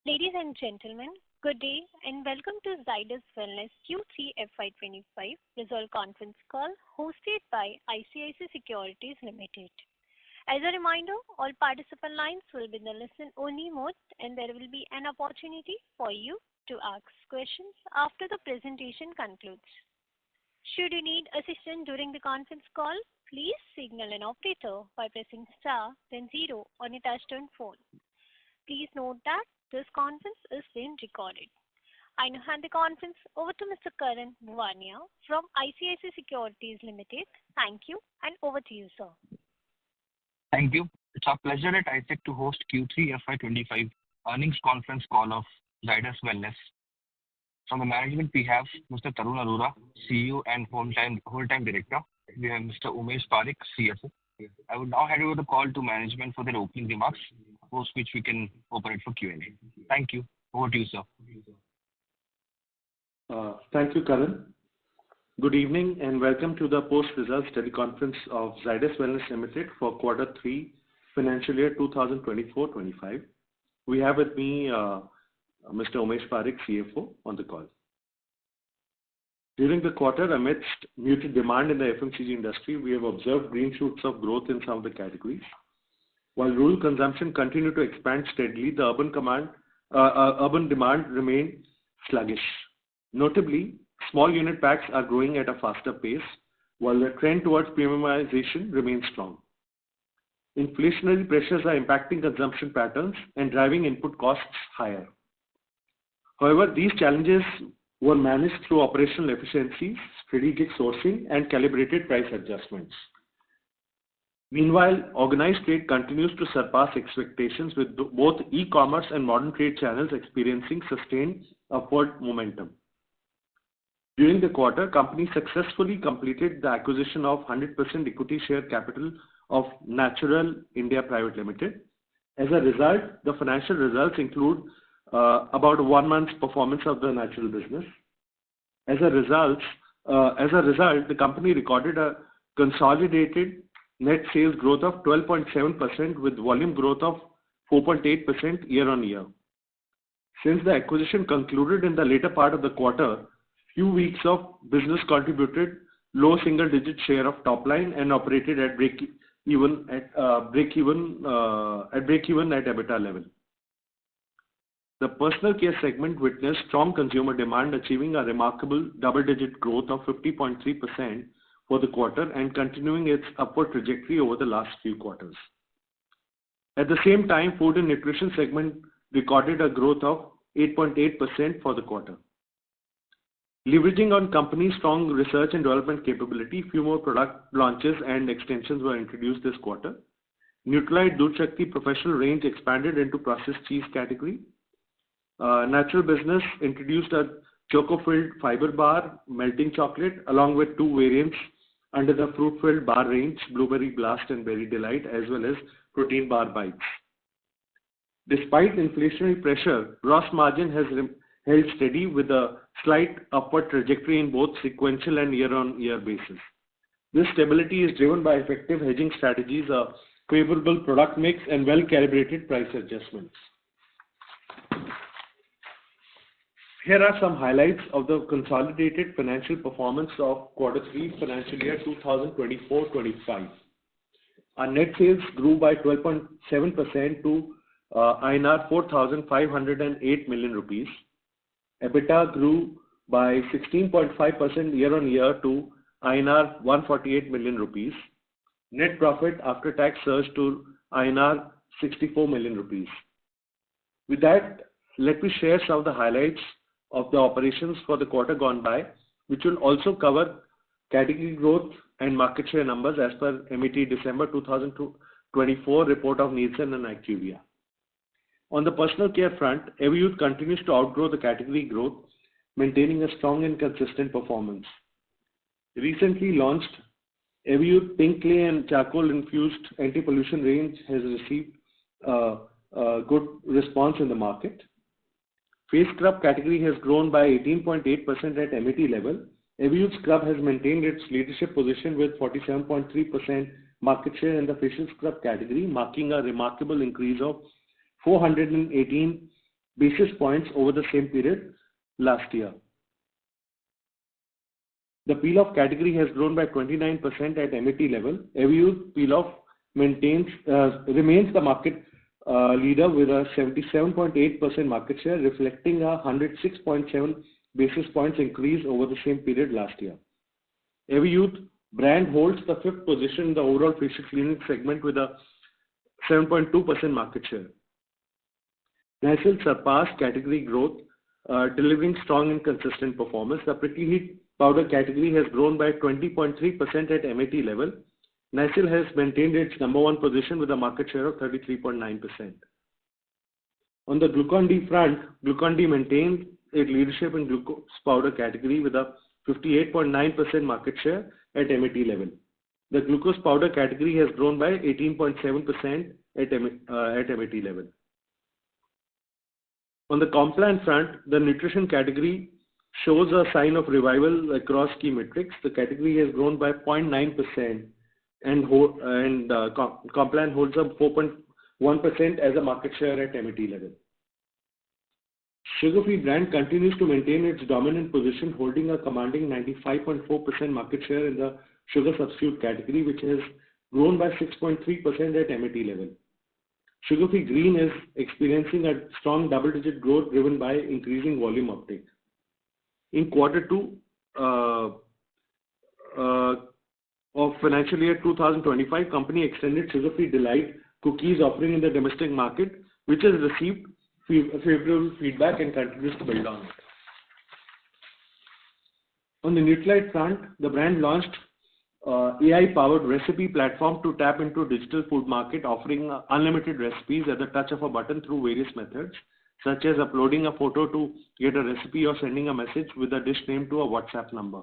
Ladies and gentlemen, good day and welcome to Zydus Wellness Q3 FY25 Result Conference Call hosted by ICICI Securities Limited. As a reminder, all participant lines will be in the listen-only mode and there will be an opportunity for you to ask questions after the presentation concludes. Should you need assistance during the conference call, please signal an operator by pressing star then 0 on your touch-tone phone. Please note that this conference is being recorded. I now hand the conference over to Mr. Karan Bhuwania from ICICI Securities Limited. Thank you and over to you, sir. Thank you. It's our pleasure at ISEC to host Q3 FY25 earnings conference call of Zydus Wellness. From the management, we have Mr. Tarun Arora, CEO and whole-time director. We have Mr. Umesh Parikh, CFO. I would now hand over the call to management for their opening remarks, post which we can open it for Q&A. Thank you. Over to you, sir. Thank you, Karan. Good evening and welcome to the post-results teleconference of Zydus Wellness Limited for Q3 financial year 2024-25. We have with me Mr. Umesh Parikh, CFO, on the call. During the quarter, amidst muted demand in the FMCG industry, we have observed green shoots of growth in some of the categories. While rural consumption continued to expand steadily, the urban demand remained sluggish. Notably, small unit packs are growing at a faster pace, while the trend towards premiumization remains strong. Inflationary pressures are impacting consumption patterns and driving input costs higher. However, these challenges were managed through operational efficiencies, strategic sourcing, and calibrated price adjustments. Meanwhile, organized trade continues to surpass expectations with both e-commerce and modern trade channels experiencing sustained upward momentum. During the quarter, company successfully completed the acquisition of 100% equity share capital of Natural India Private Limited. As a result, the financial results include about 1 month's performance of the natural business. As a result, the company recorded a consolidated net sales growth of 12.7% with volume growth of 4.8% year-on-year. Since the acquisition concluded in the later part of the quarter, few weeks of business contributed low single-digit share of top line and operated at break-even at EBITDA level. The personal care segment witnessed strong consumer demand, achieving a remarkable double-digit growth of 50.3% for the quarter and continuing its upward trajectory over the last few quarters. At the same time, food and nutrition segment recorded a growth of 8.8% for the quarter. Leveraging on company's strong research and development capability, few more product launches and extensions were introduced this quarter. Nutralite Doodh Shakti professional range expanded into processed cheese category. Natural business introduced a choco-filled fiber bar, melting chocolate, along with 2 variants under the fruit-filled bar range, Blueberry Blast and Berry Delight, as well as protein bar bites. Despite inflationary pressure, gross margin has held steady with a slight upward trajectory in both sequential and year-on-year basis. This stability is driven by effective hedging strategies, a favorable product mix, and well-calibrated price adjustments. Here are some highlights of the consolidated financial performance of Q3 financial year 2024-25. Our net sales grew by 12.7% to INR 4,508 million rupees. EBITDA grew by 16.5% year-on-year to INR 148 million rupees. Net profit after tax surged to INR 64 million rupees. With that, let me share some of the highlights of the operations for the quarter gone by, which will also cover category growth and market share numbers as per MET December 2024 report of Nielsen and IQVIA. On the personal care front, Everyuth continues to outgrow the category growth, maintaining a strong and consistent performance. Recently launched Everyuth Pink Clay and Charcoal Infused Anti-Pollution range has received a good response in the market. Face scrub category has grown by 18.8% at MET level. Everyuth scrub has maintained its leadership position with 47.3% market share in the facial scrub category, marking a remarkable increase of 418 basis points over the same period last year. The peel-off category has grown by 29% at MAT level. Everyuth peel-off remains the market leader with a 77.8% market share, reflecting a 106.7 basis points increase over the same period last year. Everyuth brand holds the 5th position in the overall facial cleaning segment with a 7.2% market share. Nycil surpassed category growth, delivering strong and consistent performance. The prickly heat powder category has grown by 20.3% at MAT level. Nycil has maintained its number 1 position with a market share of 33.9%. On the Glucon-D front, Glucon-D maintained its leadership in glucose powder category with a 58.9% market share at MAT level. The glucose powder category has grown by 18.7% at MAT level. On the Complan front, the nutrition category shows a sign of revival across key metrics. The category has grown by 0.9% and Complan holds up 4.1% as a market share at MAT level. Sugar Free brand continues to maintain its dominant position, holding a commanding 95.4% market share in the sugar substitute category, which has grown by 6.3% at MAT level. Sugar Free Green is experiencing a strong double-digit growth driven by increasing volume uptake. In quarter 2 of financial year 2025, company extended Sugar Free Delight cookies offering in the domestic market, which has received favorable feedback and continues to build on it. On the Nutralite front, the brand launched AI-powered recipe platform to tap into digital food market, offering unlimited recipes at the touch of a button through various methods, such as uploading a photo to get a recipe or sending a message with a dish name to a WhatsApp number.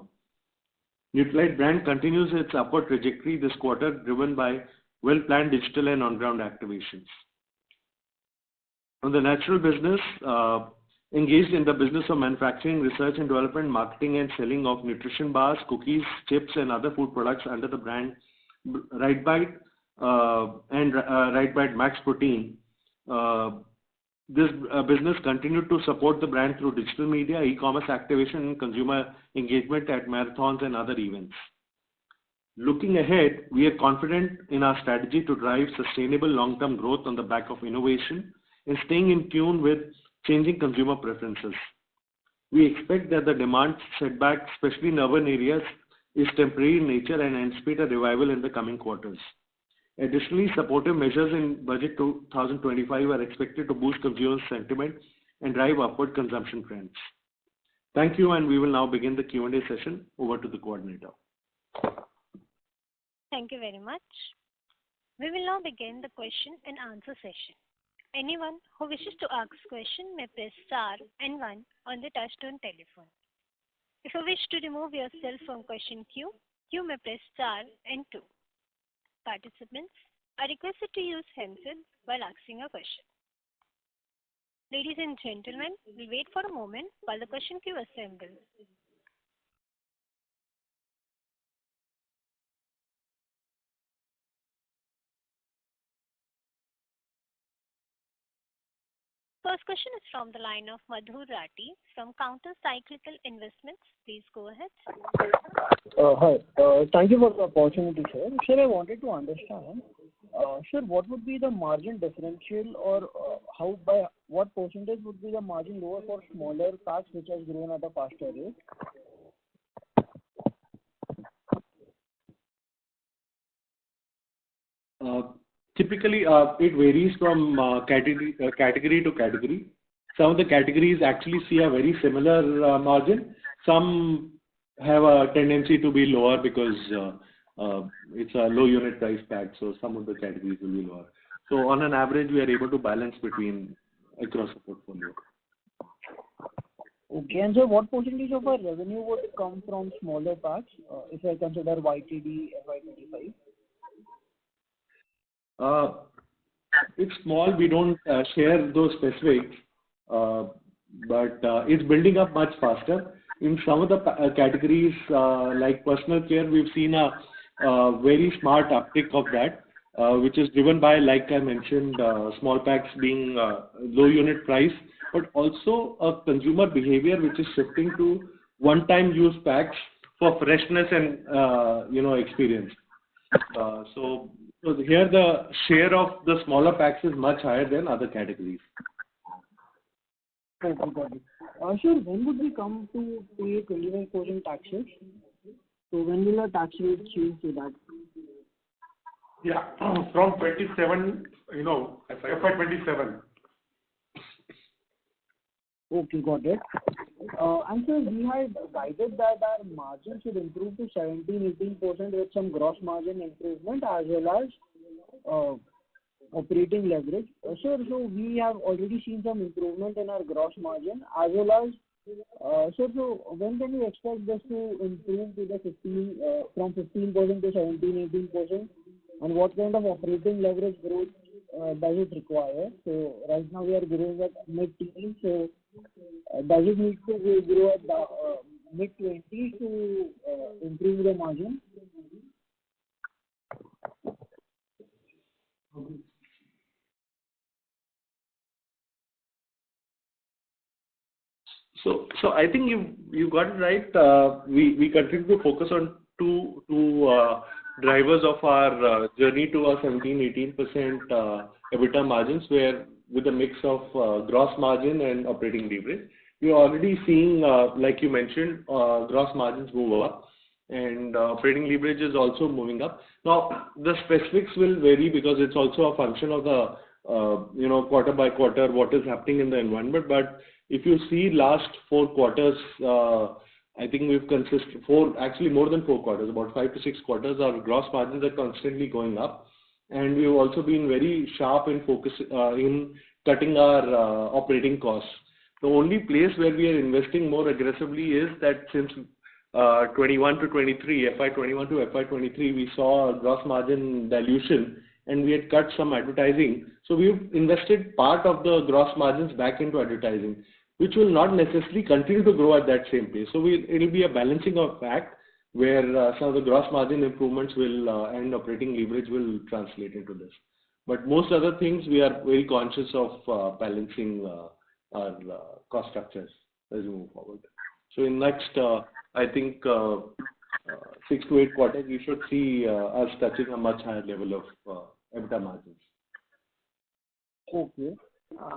Nutralite brand continues its upward trajectory this quarter, driven by well-planned digital and on-ground activations. On the natural business, engaged in the business of manufacturing, research and development, marketing and selling of nutrition bars, cookies, chips and other food products under the brand RiteBite and RiteBite Max Protein. This business continued to support the brand through digital media, e-commerce activation and consumer engagement at marathons and other events. Looking ahead, we are confident in our strategy to drive sustainable long-term growth on the back of innovation and staying in tune with changing consumer preferences. We expect that the demand setback, especially in urban areas, is temporary in nature and anticipate a revival in the coming quarters. Additionally, supportive measures in Budget 2025 are expected to boost consumer sentiment and drive upward consumption trends. Thank you, and we will now begin the Q&A session. Over to the coordinator. Thank you very much. We will now begin the question and answer session. Anyone who wishes to ask question may press star and 1 on the touchtone telephone. If you wish to remove yourself from question queue, you may press star and 2. Participants are requested to use handset while asking a question. Ladies and gentlemen, we'll wait for a moment while the question queue assembles. First question is from the line of Madhur Rathi from Counter Cyclical Investments. Please go ahead. Hi. Thank you for the opportunity, sir. Sir, I wanted to understand, sir, what would be the margin differential or by what percentage would be the margin lower for smaller packs which has grown at a faster rate? Typically, it varies from category to category. Some of the categories actually see a very similar margin. Some have a tendency to be lower because it's a low unit price pack, so some of the categories will be lower. So on an average, we are able to balance between across the portfolio. Okay, and so what percentage of our revenue would come from smaller packs if I consider YTD FY25? It's small, we don't share those specifics, but it's building up much faster. In some of the categories like personal care, we've seen a very smart uptick of that, which is driven by, like I mentioned, small packs being low unit price but also a consumer behavior which is shifting to one-time use packs for freshness and experience. So here the share of the smaller packs is much higher than other categories. Okay, got it. Sure, when would we come to pay 25% taxes? So when will the tax rate change to that? Yeah, from 27, FY27. Okay, got it. And so we had guided that our margin should improve to 17-18% with some gross margin improvement as well as operating leverage. Sure, so we have already seen some improvement in our gross margin as well as so when can you expect this to improve to the 15 to 17-18%, and what kind of operating leverage growth does it require? So right now we are growing at mid-teens, so does it need to grow at the mid-20s to improve the margin? So I think you got it right. We continue to focus on two drivers of our journey to our 17-18% EBITDA margins, where with a mix of gross margin and operating leverage. We're already seeing, like you mentioned, gross margins move up, and operating leverage is also moving up. Now the specifics will vary because it's also a function of the quarter by quarter what is happening in the environment. But if you see last 4 quarters, I think we've actually more than 4 quarters, about 5 to 6 quarters, our gross margins are constantly going up, and we've also been very sharp in focus in cutting our operating costs. The only place where we are investing more aggressively is that since 21 to 23, FY21 to FY23, we saw a gross margin dilution, and we had cut some advertising. So we've invested part of the gross margins back into advertising, which will not necessarily continue to grow at that same pace. So it'll be a balancing of act where some of the gross margin improvements will and operating leverage will translate into this. But most other things, we are very conscious of balancing our cost structures as we move forward. So in next, I think 6 to 8 quarters, we should see us touching a much higher level of EBITDA margins. Okay.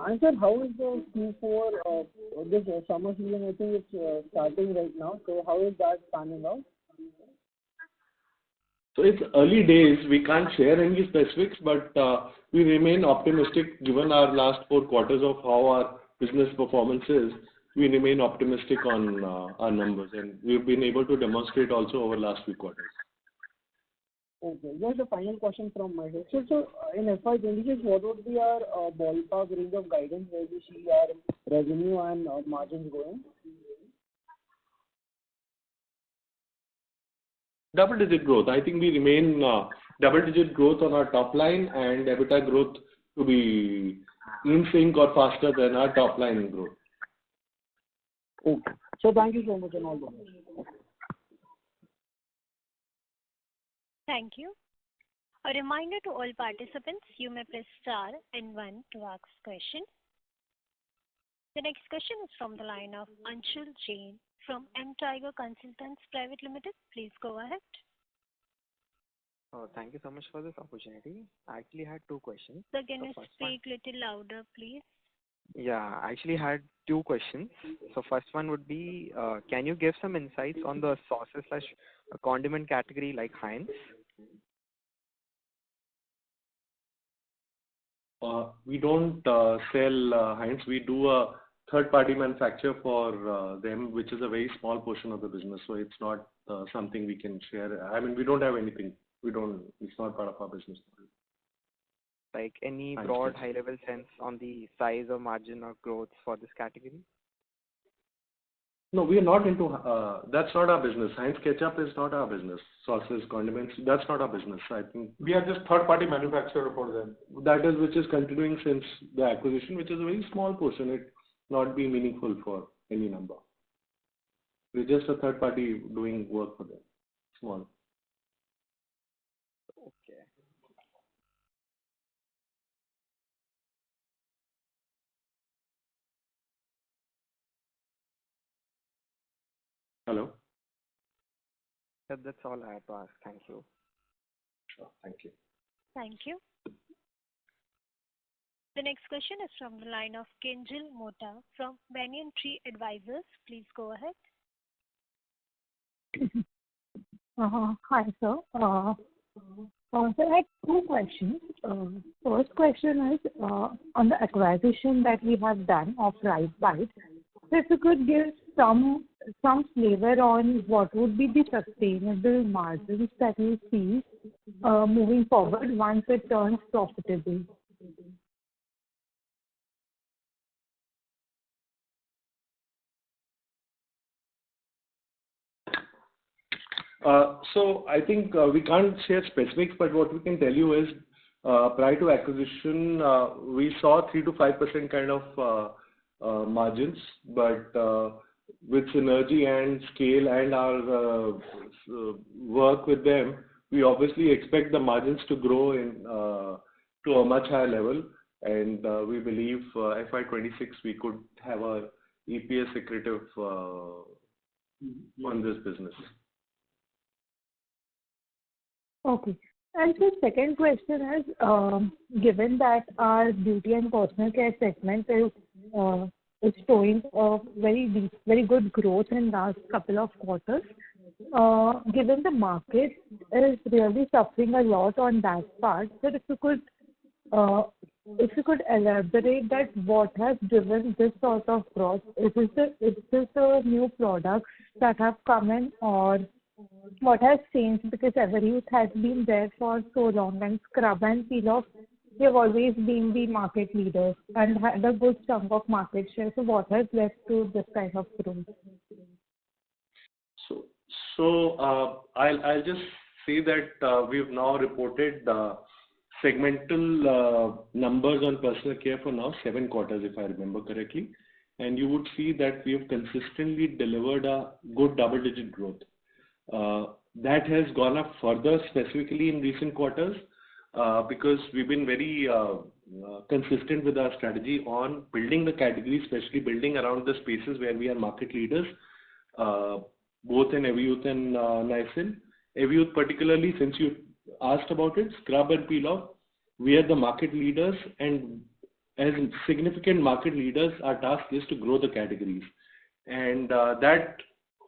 And sir, how is the Q4, this summer season? I think it's starting right now. So how is that panning out? So it's early days. We can't share any specifics, but we remain optimistic given our last 4 quarters of how our business performance is. We remain optimistic on our numbers, and we've been able to demonstrate also over last few quarters. Okay, just a final question from my side. So in FY26, what would be our ballpark range of guidance where we see our revenue and margins going? Double-digit growth. I think we remain double-digit growth on our top line, and EBITDA growth to be in sync or faster than our top line growth. Okay. So thank you so much and all the best. Thank you. A reminder to all participants, you may press star and 1 to ask question. The next question is from the line of Anshul Jain from M Tiger Consultants Private Limited. Please go ahead. Thank you so much for this opportunity. I actually had 2 questions. So can you speak little louder, please? Yeah, I actually had 2 questions. So first one would be, can you give some insights on the sauces/condiment category like Heinz? We don't sell Heinz. We do a third-party manufacture for them, which is a very small portion of the business. So it's not something we can share. I mean, we don't have anything. It's not part of our business model. Like any broad high-level sense on the size or margin or growth for this category? No, we are not into, that's not our business. Heinz ketchup is not our business. Sauces, condiments, that's not our business. I think we are just third-party manufacturer for them. That is, which is continuing since the acquisition, which is a very small portion. It not be meaningful for any number. We're just a third party doing work for them. Small. That's all I had to ask. Thank you. Sure. Thank you. Thank you. The next question is from the line of Kinjal Mota from Banyan Tree Advisors. Please go ahead. Hi, sir. So I had two questions. First question is on the acquisition that we have done of RightBite. So if you could give some flavor on what would be the sustainable margins that you see moving forward once it turns profitable. So I think we can't share specifics, but what we can tell you is prior to acquisition, we saw 3 to 5% kind of margins, but with synergy and scale and our work with them, we obviously expect the margins to grow to a much higher level, and we believe FY26 we could have a EPS accretive on this business. Okay. And the second question is, given that our beauty and personal care segment is showing a very good growth in last couple of quarters, given the market is really suffering a lot on that part, so if you could elaborate that what has driven this sort of growth? Is this the new products that have come in, or what has changed? Because Everyuth has been there for so long, and scrub and peel off, they have always been the market leaders and had a good chunk of market share. So what has led to this kind of growth? So I'll just say that we've now reported segmental numbers on personal care for now 7 quarters, if I remember correctly, and you would see that we have consistently delivered a good double-digit growth. That has gone up further specifically in recent quarters because we've been very consistent with our strategy on building the category, especially building around the spaces where we are market leaders, both in Everyuth and Nycil. Everyuth particularly, since you asked about it, scrub and peel off, we are the market leaders, and as significant market leaders, our task is to grow the categories. And that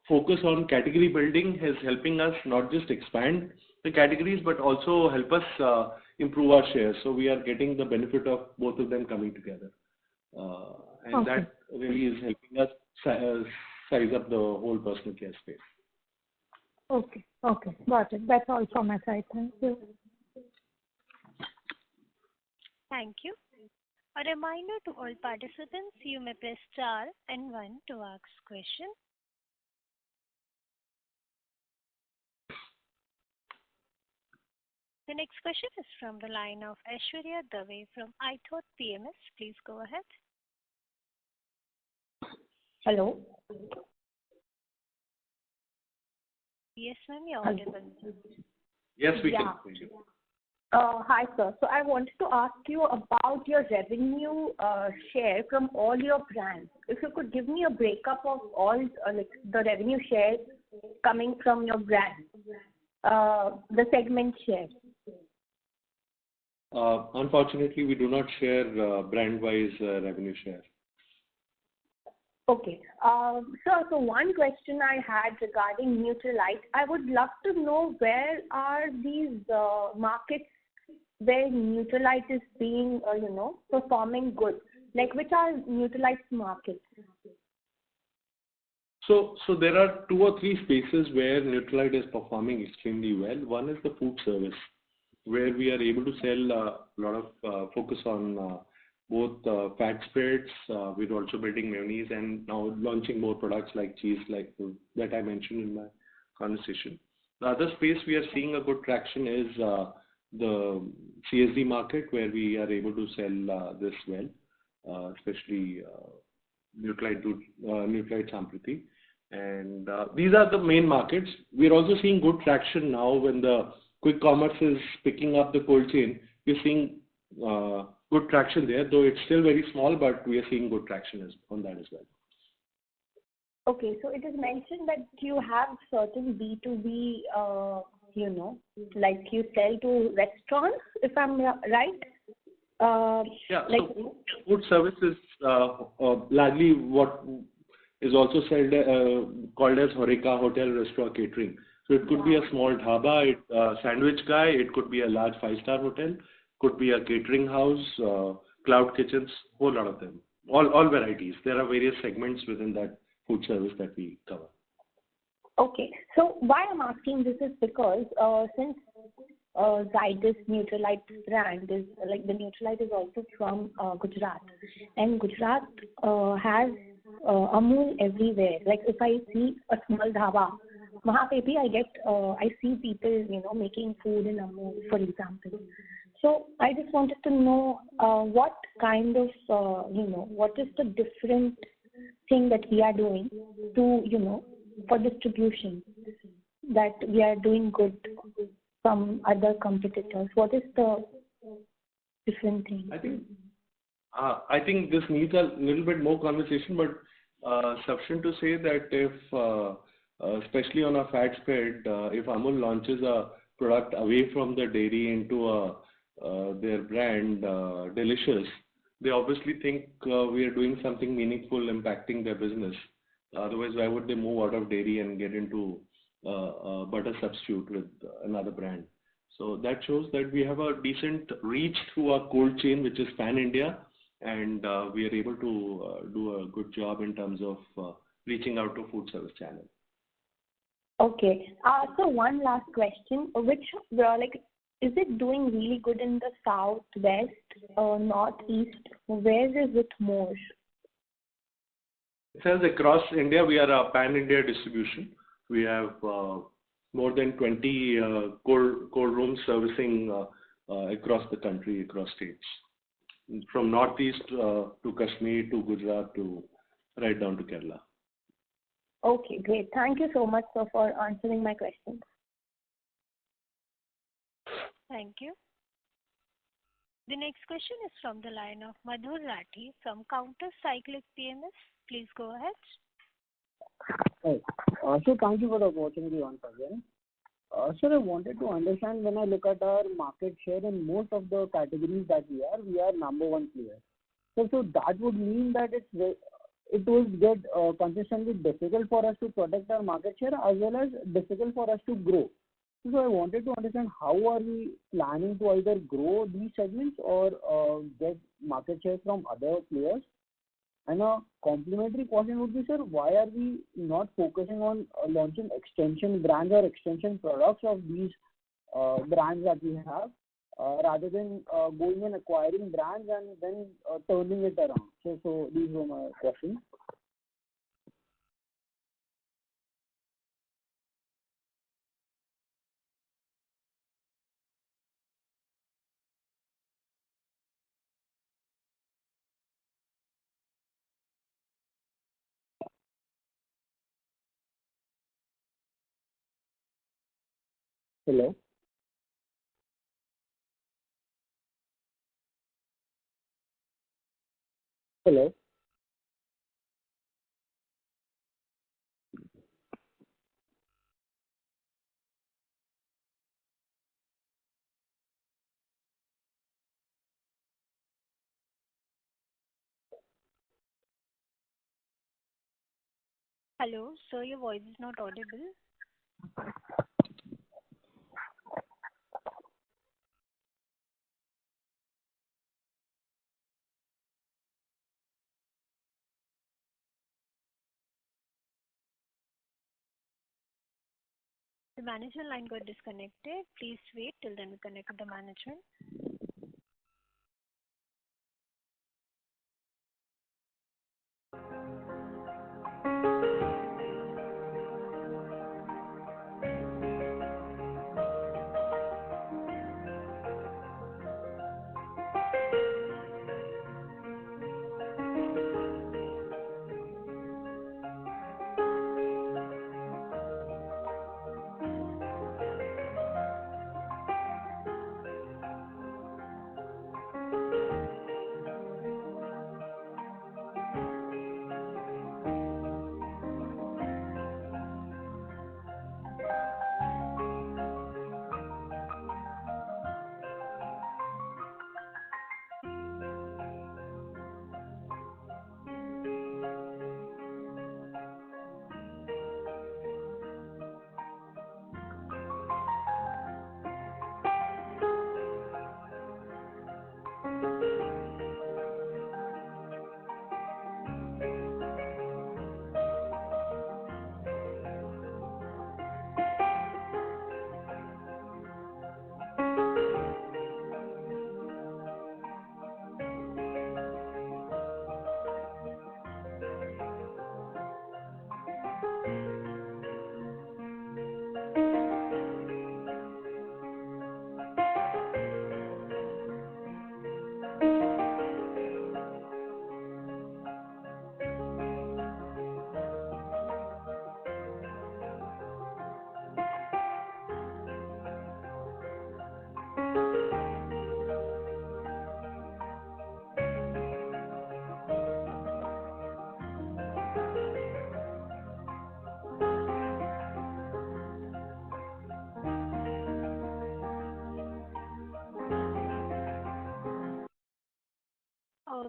focus on category building is helping us not just expand the categories, but also help us improve our shares. So we are getting the benefit of both of them coming together. And Okay. that really is helping us size up the whole personal care space. Okay. Got it. That's all from my side. Thank you. Thank you. A reminder to all participants, you may press star and 1 to ask question. The next question is from the line of Aishwarya Dave from iThought PMS. Please go ahead. Hello. Yes, ma'am, you're audible. Yes, we can. Yeah. Thank you. Hi, sir. So I wanted to ask you about your revenue share from all your brands. If you could give me a breakup of all the revenue shares coming from your brands, the segment share. Unfortunately, we do not share brand-wise revenue share. Okay. So one question I had regarding Nutralite, I would love to know where are these markets where Nutralite is being, performing good? Like, which are Nutralite's markets? So there are 2 or 3 spaces where Nutralite is performing extremely well. One is the food service, where we are able to sell a lot of focus on both fat spreads. We're also building mayonnaise and now launching more products like cheese, like that I mentioned in my conversation. The other space we are seeing a good traction is the CSD market, where we are able to sell this well, especially Nutralite Sampriti. And these are the main markets. We're also seeing good traction now when the quick commerce is picking up the cold chain. We're seeing good traction there, though it's still very small, but we are seeing good traction on that as well. Okay, so it is mentioned that you have certain B2B, like you sell to restaurants, if I'm right? Yeah. Like, So food service is largely what is also called as Horeca, hotel, restaurant, catering. So it could be a small dhaba, sandwich guy. It could be a large five-star hotel. Could be a catering house, cloud kitchens, whole lot of them. All varieties. There are various segments within that food service that we cover. okay, so why I'm asking this is because since Zydus Neutralite brand is like the Neutralite is also from Gujarat, and Gujarat has Amul everywhere. Like if I see a small dhaba, wahan pe bhi I see people making food in Amul, for example. So I just wanted to know what kind of what is the different thing that we are doing to for distribution, that we are doing good from other competitors. What is the different thing? I think this needs a little bit more conversation, but sufficient to say that if, especially on a fat spread, if Amul launches a product away from the dairy into their brand, Delicious, they obviously think we are doing something meaningful, impacting their business. Otherwise, why would they move out of dairy and get into butter substitute with another brand? So that shows that we have a decent reach through our cold chain, which is Pan India, and we are able to do a good job in terms of reaching out to food service channel. Okay. So one last question: which is it doing really good in the south, west, north, east? Where is it more? It says across India, we are a pan-India distribution. We have more than 20 cold rooms servicing across the country, across states, from northeast to Kashmir to Gujarat to right down to Kerala. Okay, great. Thank you so much, sir, for answering my questions. Thank you. The next question is from the line of Madhur Rathi from Counter Cyclic PMS. Please go ahead. Hi. So thank you for the opportunity once again. Sir, I wanted to understand, when I look at our market share in most of the categories that we are number one player. So that would mean that it would get consistently difficult for us to protect our market share as well as difficult for us to grow. So I wanted to understand, how are we planning to either grow these segments or get market share from other players? And a complementary question would be, sir, why are we not focusing on launching extension brands or extension products of these brands that we have, rather than going and acquiring brands and then turning it around? So these were my questions. Hello? Hello? Hello, sir, your voice is not audible. The management line got disconnected. Please wait till then we connect with the management.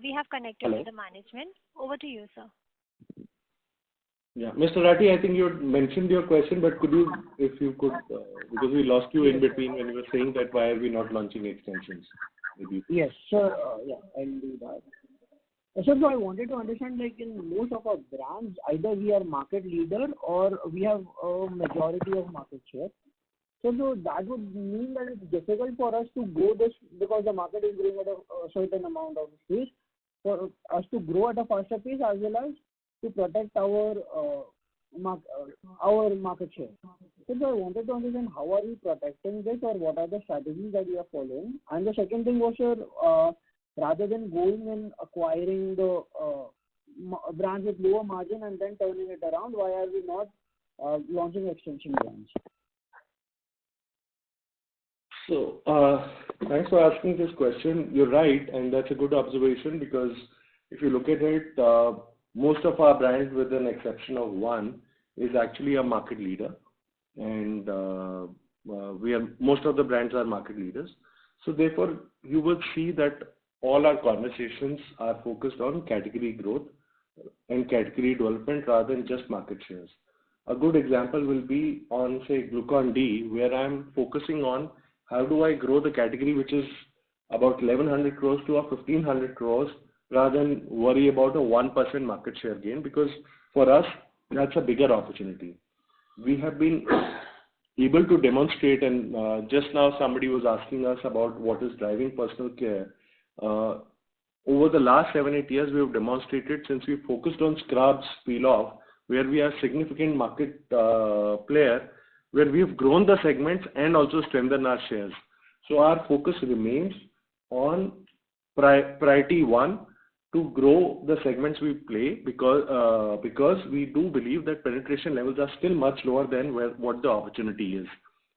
We have connected Hello. to the management. Over to you, sir. Yeah. Mr. Rathi, I think you had mentioned your question, but if you could, because we lost you in between when you were saying that why are we not launching extensions? Maybe. Yes, sir. Yeah, I'll do that. Sir, so I wanted to understand, like in most of our brands, either we are market leader or we have a majority of market share. So that would mean that it's difficult for us to grow this because the market is growing at a certain amount of pace, for us to grow at a faster pace as well as to protect our market share. So I wanted to understand how are we protecting this, or what are the strategies that we are following? And the second thing was, sir, rather than going and acquiring the brands with lower margin and then turning it around, why are we not launching extension brands? So, thanks for asking this question. You're right, and that's a good observation, because if you look at it, most of our brands, with an exception of one, is actually a market leader, and most of the brands are market leaders. So therefore, you will see that all our conversations are focused on category growth and category development rather than just market shares. A good example will be on, say, Glucon-D, where I'm focusing on how do I grow the category, which is about 1100 crores to a 1500 crores, rather than worry about a 1% market share gain, because for us, that's a bigger opportunity. We have been able to demonstrate, and just now somebody was asking us about what is driving personal care. Over the last 7-8 years, we have demonstrated, since we focused on scrubs, peel-off, where we are significant market player, where we have grown the segments and also strengthened our shares. So our focus remains on priority one, to grow the segments we play, because we do believe that penetration levels are still much lower than what the opportunity is,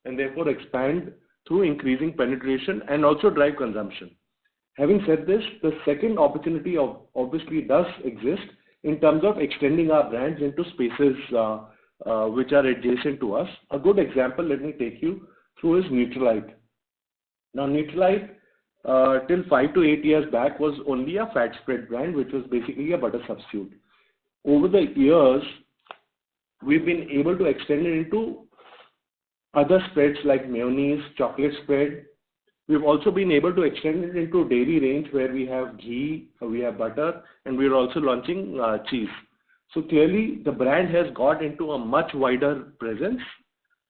and therefore expand through increasing penetration and also drive consumption. Having said this, the second opportunity obviously does exist in terms of extending our brands into spaces which are adjacent to us. A good example, let me take you through, is Nutralite. Now, Nutralite, till 5 to 8 years back, was only a fat spread brand, which was basically a butter substitute. Over the years, we've been able to extend it into other spreads like mayonnaise, chocolate spread. We've also been able to extend it into dairy range, where we have ghee, we have butter, and we're also launching cheese. So clearly, the brand has got into a much wider presence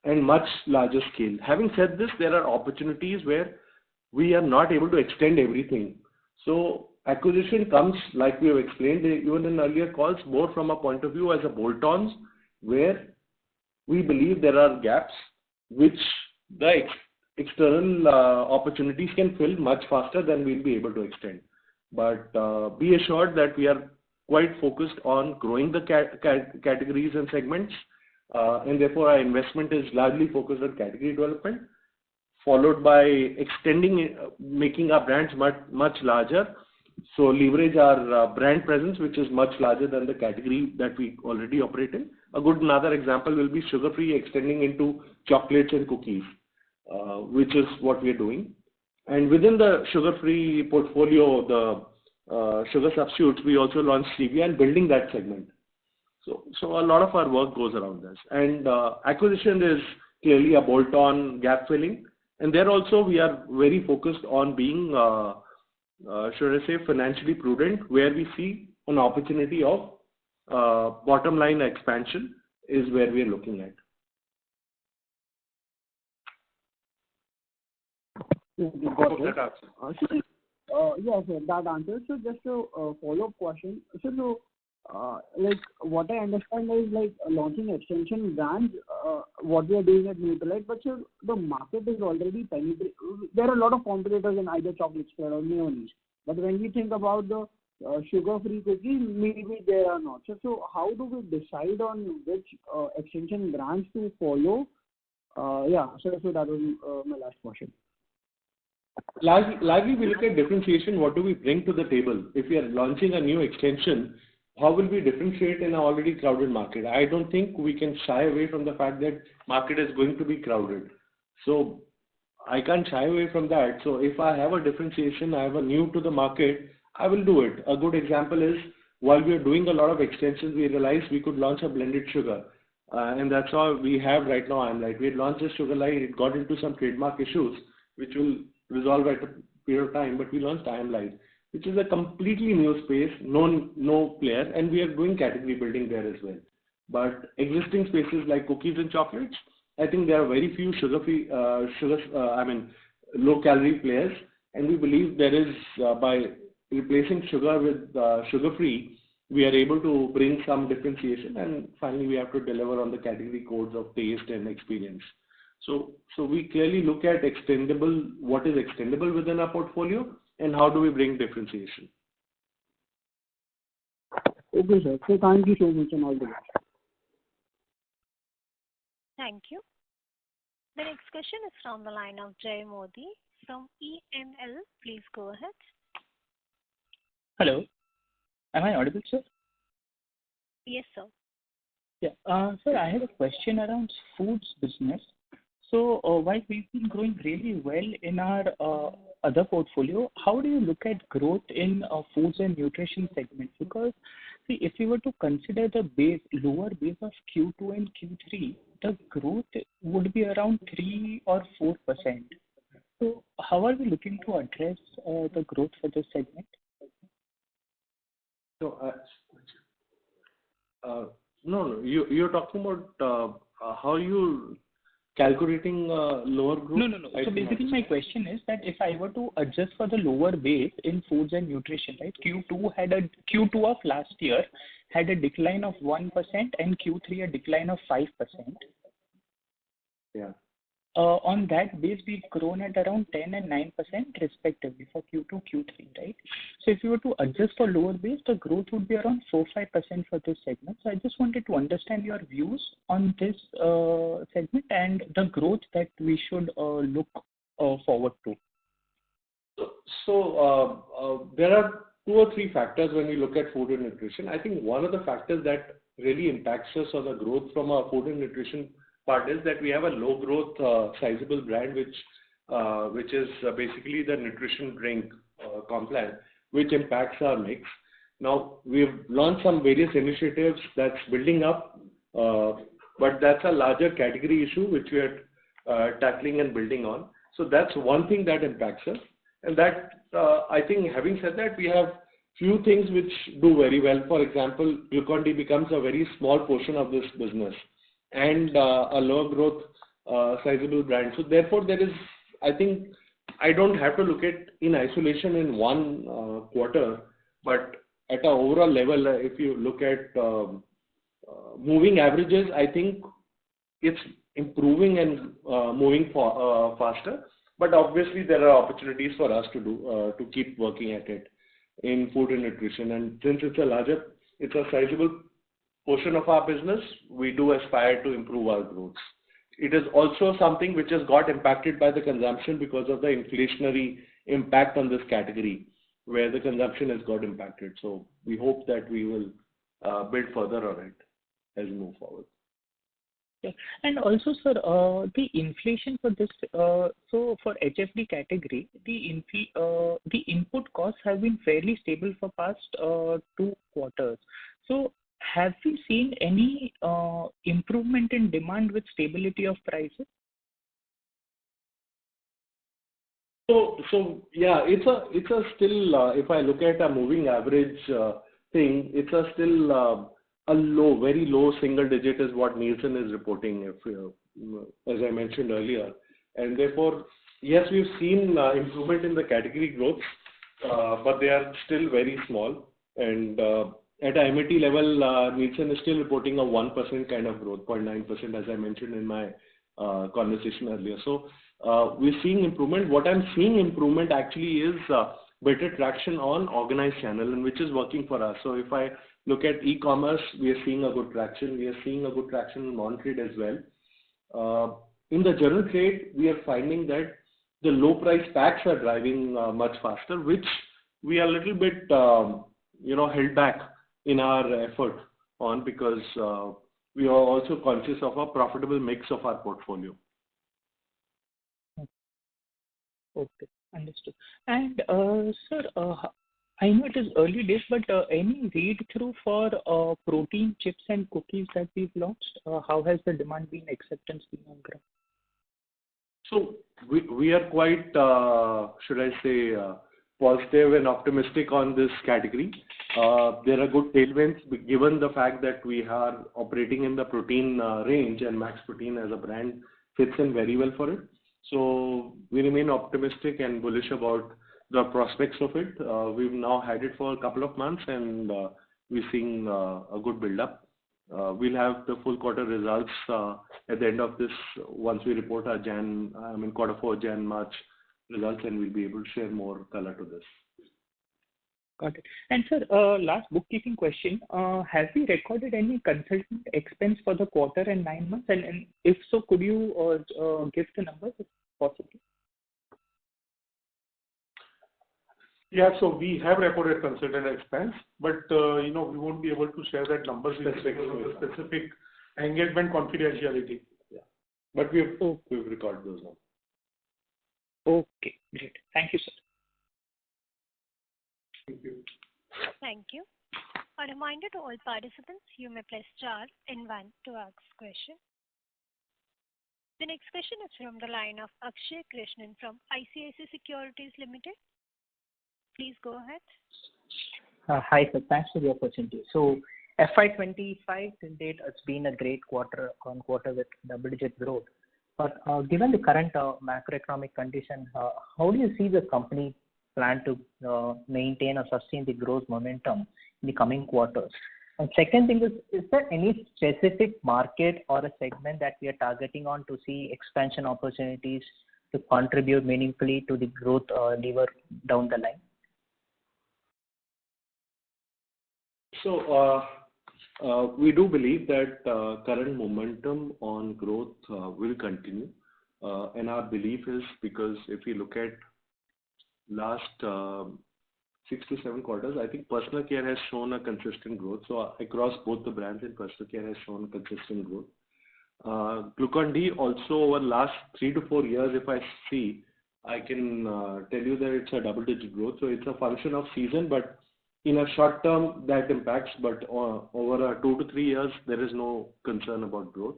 and much larger scale. Having said this, there are opportunities where we are not able to extend everything. So acquisition comes, like we have explained even in earlier calls, more from a point of view as a bolt-ons, where we believe there are gaps which the external opportunities can fill much faster than we'll be able to extend. But be assured that we are quite focused on growing the categories and segments, and therefore our investment is largely focused on category development, followed by extending, making our brands much larger. So leverage our brand presence, which is much larger than the category that we already operate in. Another example will be sugar-free, extending into chocolates and cookies, which is what we are doing. And within the sugar-free portfolio, the sugar substitutes, we also launched stevia and building that segment. So a lot of our work goes around this. And acquisition is clearly a bolt-on gap filling. And there also we are very focused on being, should I say, financially prudent, where we see an opportunity of bottom line expansion is where we are looking at. Yes, sir, that answers. So just a follow-up question. So, like what I understand is like launching extension brands, what we are doing at Nutralite, but sir, the market is already penetrated. There are a lot of competitors in either chocolate spread or mayonnaise. But when we think about the sugar-free cookies, maybe there are not. So how do we decide on which extension brands to follow? So that was my last question. Largely, we look at differentiation. What do we bring to the table? If we are launching a new extension, how will we differentiate in an already crowded market? I don't think we can shy away from the fact that market is going to be crowded. So I can't shy away from that. So if I have a differentiation, I have a new to the market, I will do it. A good example is, while we are doing a lot of extensions, we realized we could launch a blended sugar. And that's all we have right now. I'm like, we had launched this sugar line, it got into some trademark issues, which will resolve at a period of time, but we launched I Am Light, which is a completely new space, no player, and we are doing category building there as well. But existing spaces like cookies and chocolates, I think there are very few sugar-free, low-calorie players, and we believe there is, by replacing sugar with sugar-free, we are able to bring some differentiation, and finally we have to deliver on the category codes of taste and experience. So we clearly look at what is extendable within our portfolio, and how do we bring differentiation. Okay, sir. So thank you so much and all the best. Thank you. The next question is from the line of Jay Modi from EML. Please go ahead. Hello. Am I audible, sir? Yes, sir. Yeah. Sir, I have a question around foods business. So while we've been growing really well in our other portfolio, how do you look at growth in foods and nutrition segment? Because see, if you were to consider the lower base of Q2 and Q3, the growth would be around 3 or 4%. So how are we looking to address the growth for this segment? So, no, you're talking about how you calculating lower growth? No. So basically my question is that if I were to adjust for the lower base in foods and nutrition, right? Q2 of last year had a decline of 1% and Q3 a decline of 5%. Yeah. On that base, we've grown at around 10 and 9% respectively for Q2, Q3, right? So if you were to adjust for lower base, the growth would be around 4-5% for this segment. So I just wanted to understand your views on this segment and the growth that we should look forward to. So there are 2 or 3 factors when we look at food and nutrition. I think one of the factors that really impacts us on the growth from our food and nutrition part is that we have a low growth sizable brand which is basically the nutrition drink Complan, which impacts our mix. Now we've launched some various initiatives that's building up, but that's a larger category issue which we are tackling and building on. So that's one thing that impacts us. And that I think, having said that, we have few things which do very well. For example, Glucon-D becomes a very small portion of this business, and a low growth sizable brand. So therefore there is, I think, I don't have to look at in isolation in one quarter, but at an overall level, if you look at moving averages, I think it's improving and moving faster. But obviously there are opportunities for us to do to keep working at it in food and nutrition. And since it's a sizable portion of our business, we do aspire to improve our growth. It is also something which has got impacted by the consumption because of the inflationary impact on this category, where the consumption has got impacted. So we hope that we will build further on it as we move forward. Okay. And also, sir, the inflation for this, so for HFD category, the input costs have been fairly stable for past 2 quarters. So have we seen any improvement in demand with stability of prices? So yeah, it's a still, if I look at a moving average thing, it's a still a very low single digit is what Nielsen is reporting, as I mentioned earlier. And therefore, yes, we've seen improvement in the category growth, but they are still very small. And at a MAT level, Nielsen is still reporting a 1% kind of growth, 0.9%, as I mentioned in my conversation earlier. So we're seeing improvement. What I'm seeing improvement actually is better traction on organized channel, and which is working for us. So if I look at e-commerce, we are seeing a good traction. We are seeing a good traction in non-trade as well. In the general trade, we are finding that the low price packs are driving much faster, which we are a little bit held back in our effort on, because we are also conscious of a profitable mix of our portfolio. Okay, understood. And sir, I know it is early days, but any read-through for protein chips and cookies that we've launched? How has the demand been, acceptance been on ground? So we are quite, should I say, positive and optimistic on this category. There are good tailwinds given the fact that we are operating in the protein range, and Max Protein as a brand fits in very well for it. So we remain optimistic and bullish about the prospects of it. We've now had it for a couple of months, and we're seeing a good build-up. We'll have the full quarter results at the end of this once we report our quarter 4 Jan-March results, and we'll be able to share more color to this. Got it. And sir, last bookkeeping question. Have we recorded any consultant expense for the quarter and 9 months? And if so, could you give the numbers if possible? Yeah, so we have recorded consultant expense, but we won't be able to share that numbers with specific engagement confidentiality. Yeah, but we've recorded those numbers. Okay, great. Thank you, sir. Thank you. Thank you. A reminder to all participants, you may press star and 1 to ask question. The next question is from the line of Akshay Krishnan from ICICI Securities Limited. Please go ahead. Hi, sir. Thanks for the opportunity. So FY25 till date, it's been a great quarter-on-quarter with double-digit growth. But given the current macroeconomic condition, how do you see the company plan to maintain or sustain the growth momentum in the coming quarters? And second thing is there any specific market or a segment that we are targeting on to see expansion opportunities to contribute meaningfully to the growth lever down the line? So we do believe that current momentum on growth will continue. And our belief is because if we look at last 6 to 7 quarters, I think personal care has shown a consistent growth. So across both the brands in personal care has shown consistent growth. Glucon-D also over last 3 to 4 years, if I see, I can tell you that it's a double-digit growth. So it's a function of season, but in a short term that impacts, but over 2 to 3 years, there is no concern about growth.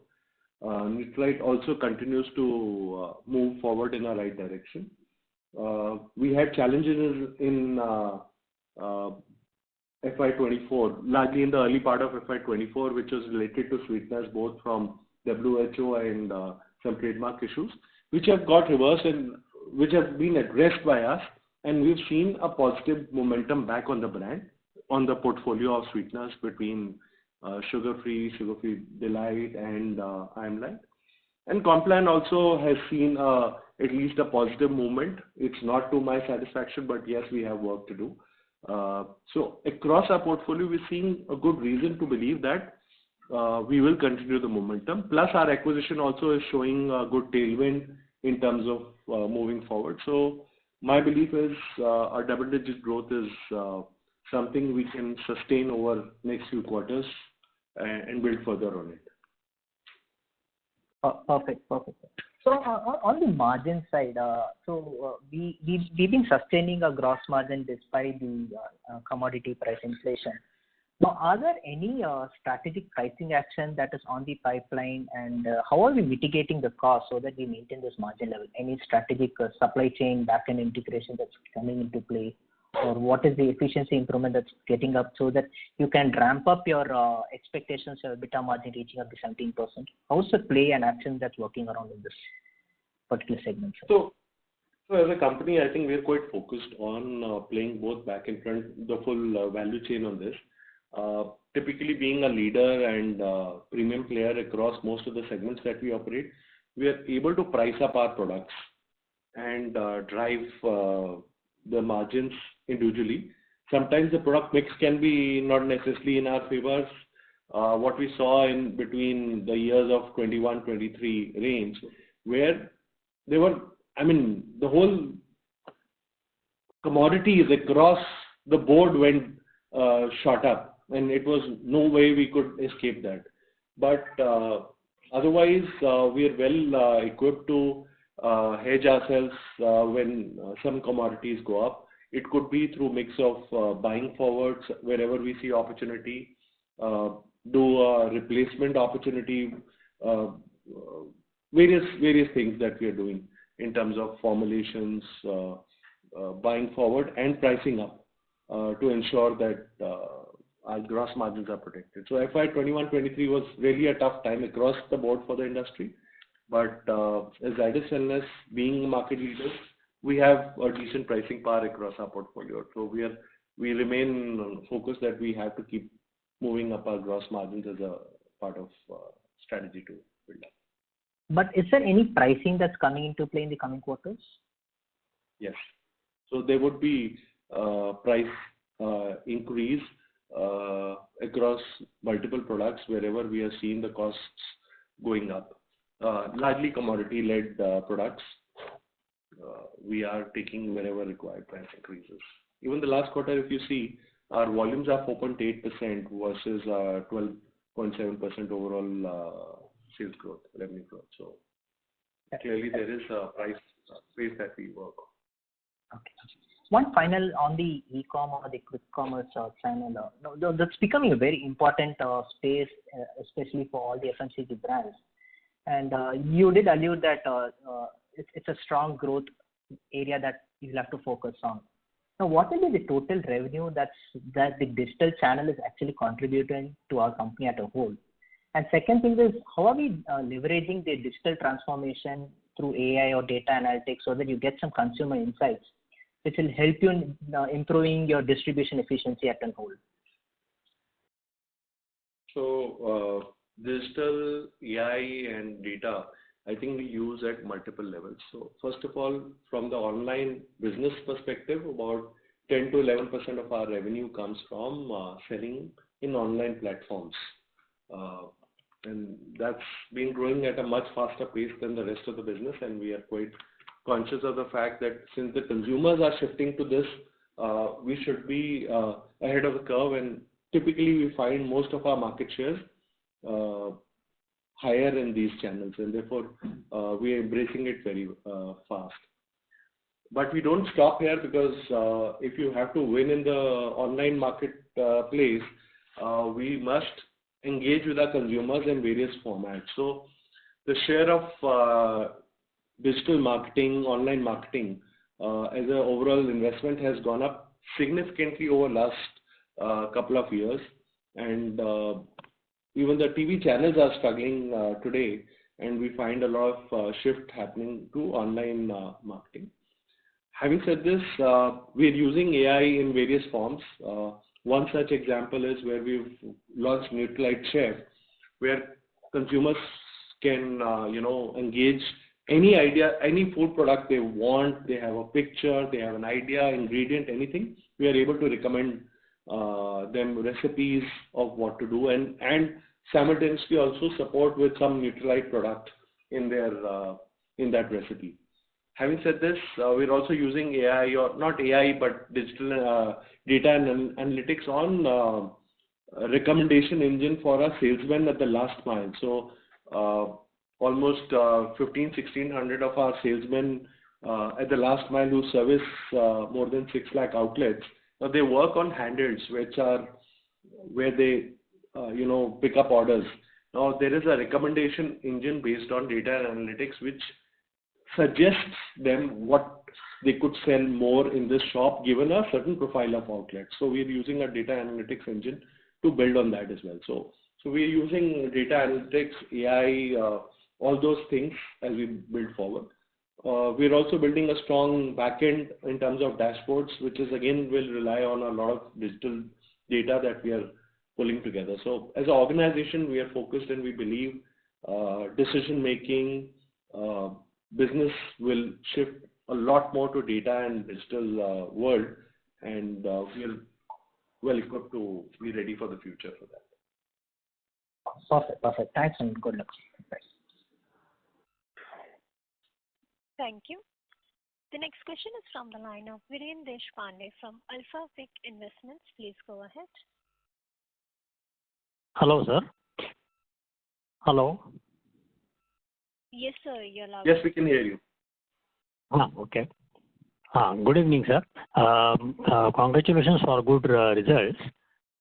Nutralite also continues to move forward in a right direction. We had challenges in FY24, largely in the early part of FY24, which was related to sweeteners, both from WHO and some trademark issues, which have got reversed and which have been addressed by us. And we've seen a positive momentum back on the brand, on the portfolio of sweeteners between sugar-free Delight, and Light. And Complan also has seen at least a positive movement. It's not to my satisfaction, but yes, we have work to do. So across our portfolio, we're seeing a good reason to believe that we will continue the momentum. Plus, our acquisition also is showing a good tailwind in terms of moving forward. So my belief is our double-digit growth is something we can sustain over next few quarters and build further on it. Perfect. So on the margin side, we've been sustaining a gross margin despite the commodity price inflation. Now, are there any strategic pricing action that is on the pipeline, and how are we mitigating the cost so that we maintain this margin level? Any strategic supply chain back-end integration that's coming into play, or what is the efficiency improvement that's getting up so that you can ramp up your expectations of EBITDA margin reaching up to 17%? How's the play and action that's working around in this particular segment? So as a company, I think we're quite focused on playing both back and front, the full value chain on this. Typically being a leader and premium player across most of the segments that we operate, we are able to price up our products and drive the margins individually. Sometimes the product mix can be not necessarily in our favors. What we saw in between the years of 21-23 range, where they were, the whole commodities across the board went shot up. And it was no way we could escape that. But otherwise, we are well equipped to hedge ourselves when some commodities go up. It could be through mix of buying forwards wherever we see opportunity, do a replacement opportunity, various things that we are doing in terms of formulations, buying forward and pricing up to ensure that our gross margins are protected. So FY21-23 was really a tough time across the board for the industry. But as Zydus Wellness being market leaders, we have a decent pricing power across our portfolio. So we remain focused that we have to keep moving up our gross margins as a part of strategy to build up. But is there any pricing that's coming into play in the coming quarters? Yes. So there would be price increase across multiple products wherever we are seeing the costs going up. Largely commodity-led products. We are taking wherever required price increases. Even the last quarter, if you see, our volumes are 4.8% versus 12.7% overall sales growth, revenue growth. So clearly there is a price space that we work on. Okay. One final on the e-commerce or the quick commerce channel. That's becoming a very important space, especially for all the FMCG brands. And you did allude that it's a strong growth area that you'll have to focus on. Now, what will be the total revenue that the digital channel is actually contributing to our company as a whole? And second thing is, how are we leveraging the digital transformation through AI or data analytics so that you get some consumer insights, which will help you in improving your distribution efficiency at a whole? So digital AI and data, I think we use at multiple levels. So first of all, from the online business perspective, about 10 to 11% of our revenue comes from selling in online platforms. And that's been growing at a much faster pace than the rest of the business. And we are quite conscious of the fact that since the consumers are shifting to this, we should be ahead of the curve. And typically we find most of our market shares higher in these channels, and therefore we are embracing it very fast. But we don't stop here because if you have to win in the online marketplace, we must engage with our consumers in various formats. So the share of digital marketing, online marketing as an overall investment has gone up significantly over last couple of years, and even the TV channels are struggling today, and we find a lot of shift happening to online marketing. Having said this, we're using AI in various forms. One such example is where we've launched Nutralite Chef, where consumers can engage any idea, any food product they want. They have a picture, they have an idea, ingredient, anything. We are able to recommend them recipes of what to do, and simultaneously also support with some Nutralite product in their in that recipe. Having said this, we're also using AI, or not AI, but digital data and analytics on recommendation engine for our salesmen at the last mile. So almost 1,500-1,600 of our salesmen at the last mile who service more than 6 lakh outlets. Now they work on handhelds, which are where they pick up orders. Now there is a recommendation engine based on data and analytics which suggests them what they could sell more in this shop given a certain profile of outlets. So we are using a data analytics engine to build on that as well. So we are using data analytics, AI, all those things as we build forward. We're also building a strong backend in terms of dashboards, which is again will rely on a lot of digital data that we are pulling together. So as an organization, we are focused, and we believe decision making, business will shift a lot more to data and digital world, and we are well equipped to be ready for the future for that. Perfect. Thanks and good luck. Thank you. The next question is from the line of Viren Deshpande from AlphaStreet Investments. Please go ahead. Hello, sir. Hello. Yes, sir. You're loud. Yes, we can hear you. Okay. Good evening, sir. Congratulations for good results.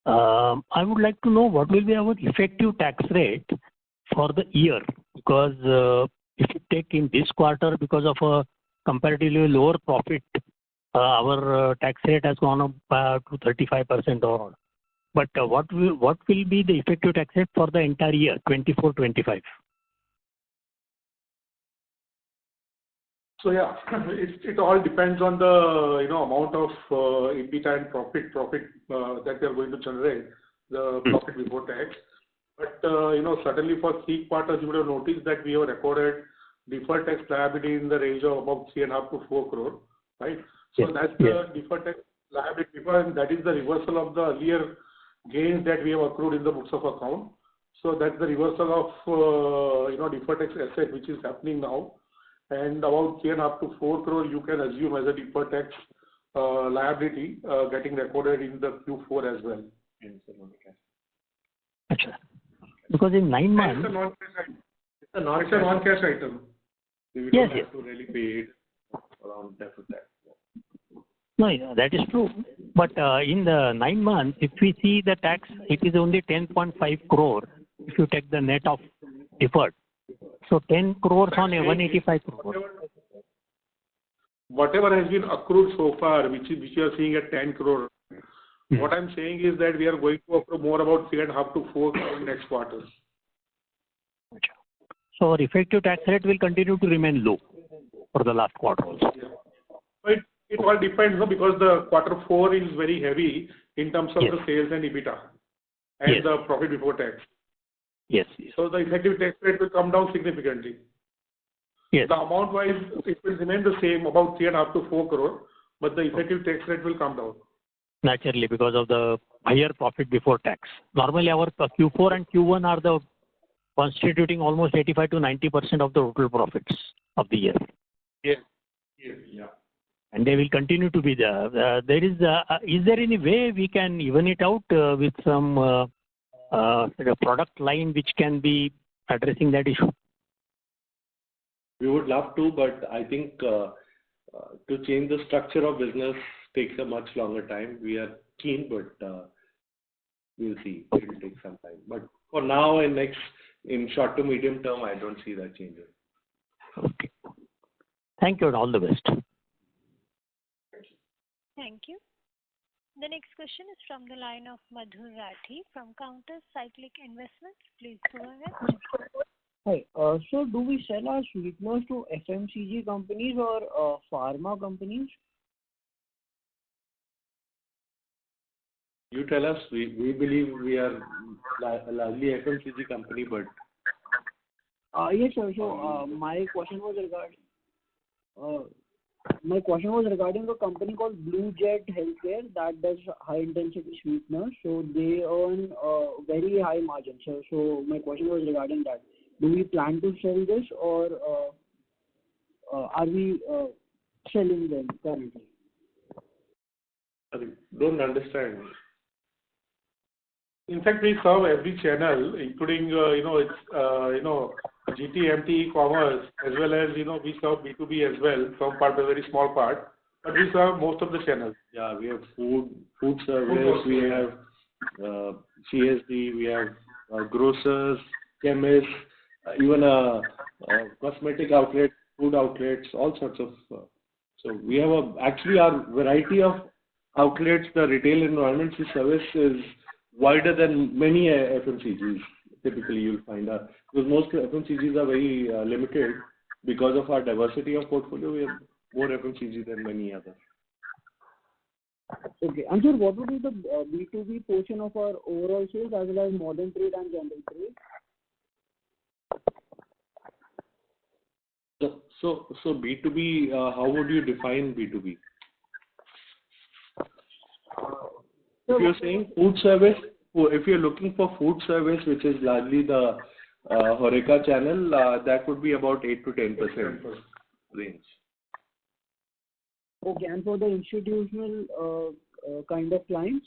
I would like to know what will be our effective tax rate for the year, because if you take in this quarter, because of a comparatively lower profit, our tax rate has gone up to 35% or. But what will be the effective tax rate for the entire year, 24-25? So yeah, it all depends on the amount of EBITDA and profit that we are going to generate, the profit before tax. But certainly for 3 quarters you would have noticed that we have recorded deferred tax liability in the range of about 3.5 to 4 crore, right? So that's the deferred tax liability, and that is the reversal of the earlier gains that we have accrued in the books of account. So that's the reversal of deferred tax asset which is happening now. And about 3.5 to 4 crore you can assume as a deferred tax liability getting recorded in the Q4 as well. Because in 9 months, it's a non-cash item. We don't have to really pay it around deferred tax. No, that is true. But in the 9 months, if we see the tax, it is only 10.5 crore if you take the net of deferred. So 10 crores on a 185 crore. Whatever has been accrued so far, which you are seeing at 10 crore, what I'm saying is that we are going to accrue more about 3.5 to 4 crore next quarter. So our effective tax rate will continue to remain low for the last quarter also. But it all depends, because the quarter 4 is very heavy in terms of the sales and EBITDA and the profit before tax. Yes. So the effective tax rate will come down significantly. Yes. The amount wise it will remain the same, about 3.5 to 4 crore, but the effective tax rate will come down. Naturally, because of the higher profit before tax. Normally our Q4 and Q1 are the constituting almost 85 to 90% of the total profits of the year. Yes. And they will continue to be there. Is there any way we can even it out with some product line which can be addressing that issue? We would love to, but I think to change the structure of business takes a much longer time. We are keen, but we'll see. It will take some time. But for now, in short to medium term, I don't see that changing. Okay. Thank you and all the best. Thank you. The next question is from the line of Madhur Rathi from Counter Cyclic Investments. Please go ahead. Hi. So do we sell our sweeteners to FMCG companies or pharma companies? You tell us. We believe we are largely FMCG company, but yes, sir. So my question was regarding a company called Blue Jet Healthcare that does high intensity sweeteners. So they earn very high margins. So my question was regarding that. Do we plan to sell this, or are we selling them currently? I don't understand. In fact, we serve every channel, including GT, MT, e-commerce, as well as we serve B2B as well, some part, a very small part, but we serve most of the channels. Yeah, we have food service, we have CSD, we have grocers, chemists, even cosmetic outlet, food outlets, all sorts of. So we have actually our variety of outlets. The retail environments we service is wider than many FMCGs. Typically, you'll find because most FMCGs are very limited. Because of our diversity of portfolio, we have more FMCG than many others. Okay. And sir, what would be the B2B portion of our overall sales as well as modern trade and general trade? So B2B, how would you define B2B? If you're saying food service, if you're looking for food service, which is largely the HoReCa channel, that would be about 8 to 10% range. Okay, and for the institutional kind of clients,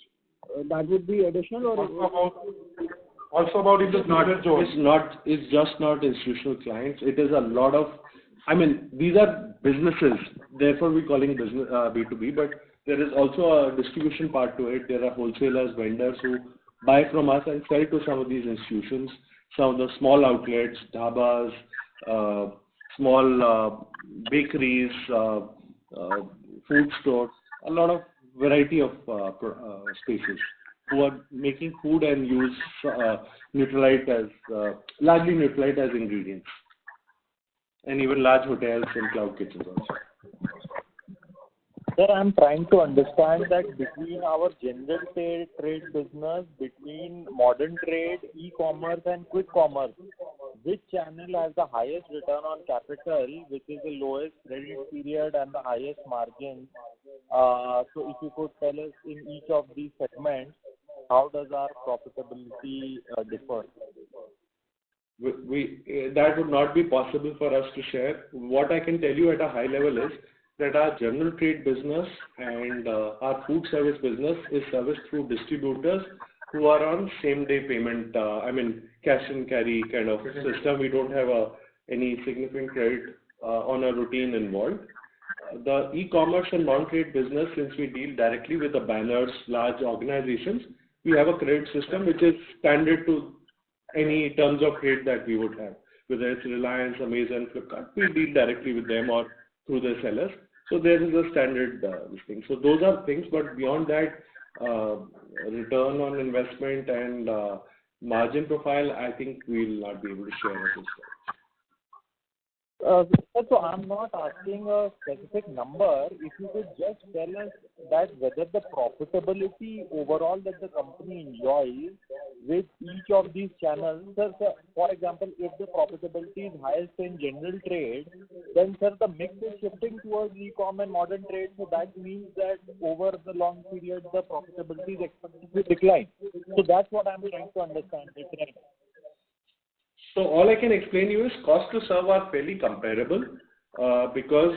that would be additional or also about it's just not institutional clients. It is a lot of I mean, these are businesses, therefore we're calling business B2B, but there is also a distribution part to it. There are wholesalers, vendors who buy from us and sell to some of these institutions, some of the small outlets, dhabas, small bakeries, food stores, a lot of variety of spaces who are making food and use Nutralite as largely Nutralite as ingredients, and even large hotels and cloud kitchens also. Sir, I'm trying to understand that between our general trade business, between modern trade, e-commerce and quick commerce, which channel has the highest return on capital, which is the lowest credit period and the highest margin? So if you could tell us in each of these segments, how does our profitability differ? That would not be possible for us to share. What I can tell you at a high level is that our general trade business and our food service business is serviced through distributors who are on same-day payment, cash and carry kind of system. We don't have any significant credit on a routine involved. The e-commerce and non-trade business, since we deal directly with the banners, large organizations, we have a credit system which is standard to any terms of trade that we would have. Whether it's Reliance, Amazon, Flipkart, we deal directly with them or through the sellers. So there is a standard thing. So those are things, but beyond that, return on investment and margin profile, I think we'll not be able to share at this point. So I'm not asking a specific number. If you could just tell us that whether the profitability overall that the company enjoys with each of these channels, sir, for example, if the profitability is highest in general trade, then sir, the mix is shifting towards e-com and modern trade. So that means that over the long period, the profitability is expected to decline. So that's what I'm trying to understand. Right? So all I can explain you is cost to serve are fairly comparable because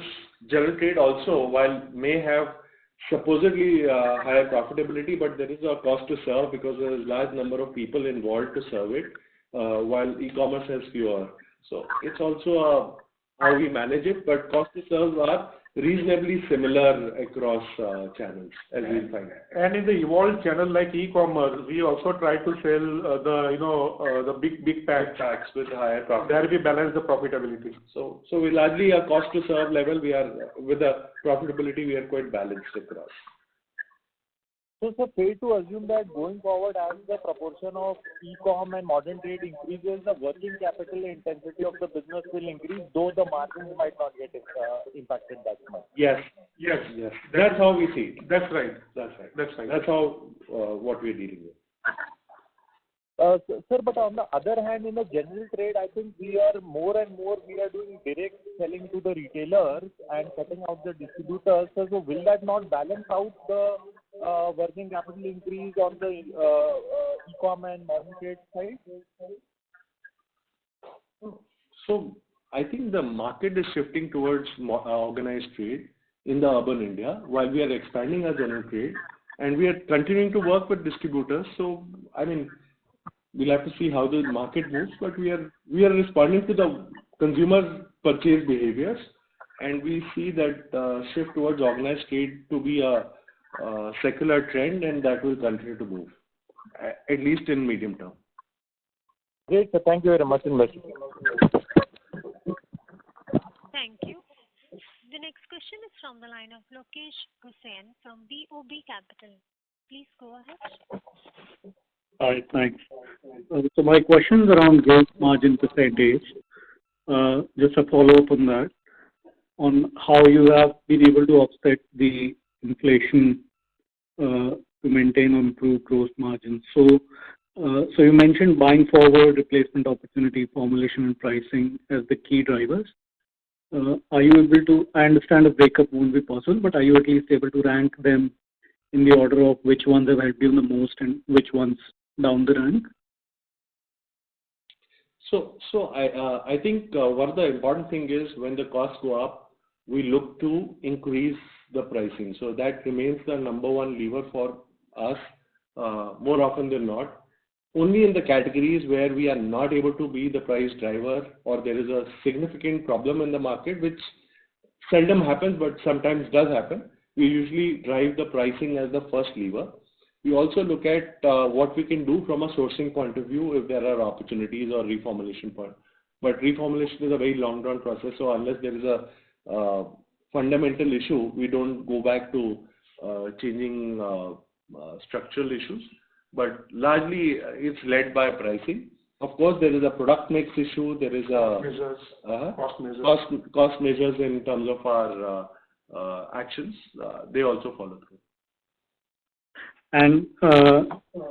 general trade also, while may have supposedly higher profitability, but there is a cost to serve because there is a large number of people involved to serve it, while e-commerce has fewer. So it's also how we manage it, but cost to serve are reasonably similar across channels, as we find. And in the evolved channel like e-commerce, we also try to sell the big packs with higher profit. There we balance the profitability. So we largely a cost to serve level, we are with the profitability we are quite balanced across. So, sir, fair to assume that going forward, as the proportion of e-com and modern trade increases, the working capital intensity of the business will increase, though the margins might not get impacted that much. Yes. That's how we see it. That's right. That's how what we're dealing with. Sir, but on the other hand, in the general trade, I think we are more and more doing direct selling to the retailers and cutting out the distributors. So will that not balance out the working capital increase on the e-com and modern trade side? So I think the market is shifting towards organized trade in the urban India, while we are expanding our general trade, and we are continuing to work with distributors. So we'll have to see how the market moves, but we are responding to the consumer purchase behaviors, and we see that shift towards organized trade to be a secular trend, and that will continue to move, at least in medium term. Great, sir. Thank you very much. Thank you. The next question is from the line of Lokesh Hussain from BOB Capital. Please go ahead. Hi, thanks. So my question is around gross margin percentage. Just a follow-up on that, on how you have been able to offset the inflation to maintain or improve gross margins. So you mentioned buying forward, replacement opportunity, formulation and pricing as the key drivers. Are you able to, I understand a breakup won't be possible, but are you at least able to rank them in the order of which ones have helped you the most and which ones down the rank? So I think one of the important thing is when the costs go up, we look to increase the pricing. So that remains the number one lever for us more often than not. only in the categories where we are not able to be the price driver or there is a significant problem in the market, which seldom happens but sometimes does happen, we usually drive the pricing as the first lever. We also look at what we can do from a sourcing point of view if there are opportunities or reformulation point. But reformulation is a very long-run process, so unless there is a fundamental issue, we don't go back to changing structural issues. But largely, it's led by pricing. Of course, there is a product mix issue. There is a cost measures in terms of our actions. They also follow through. And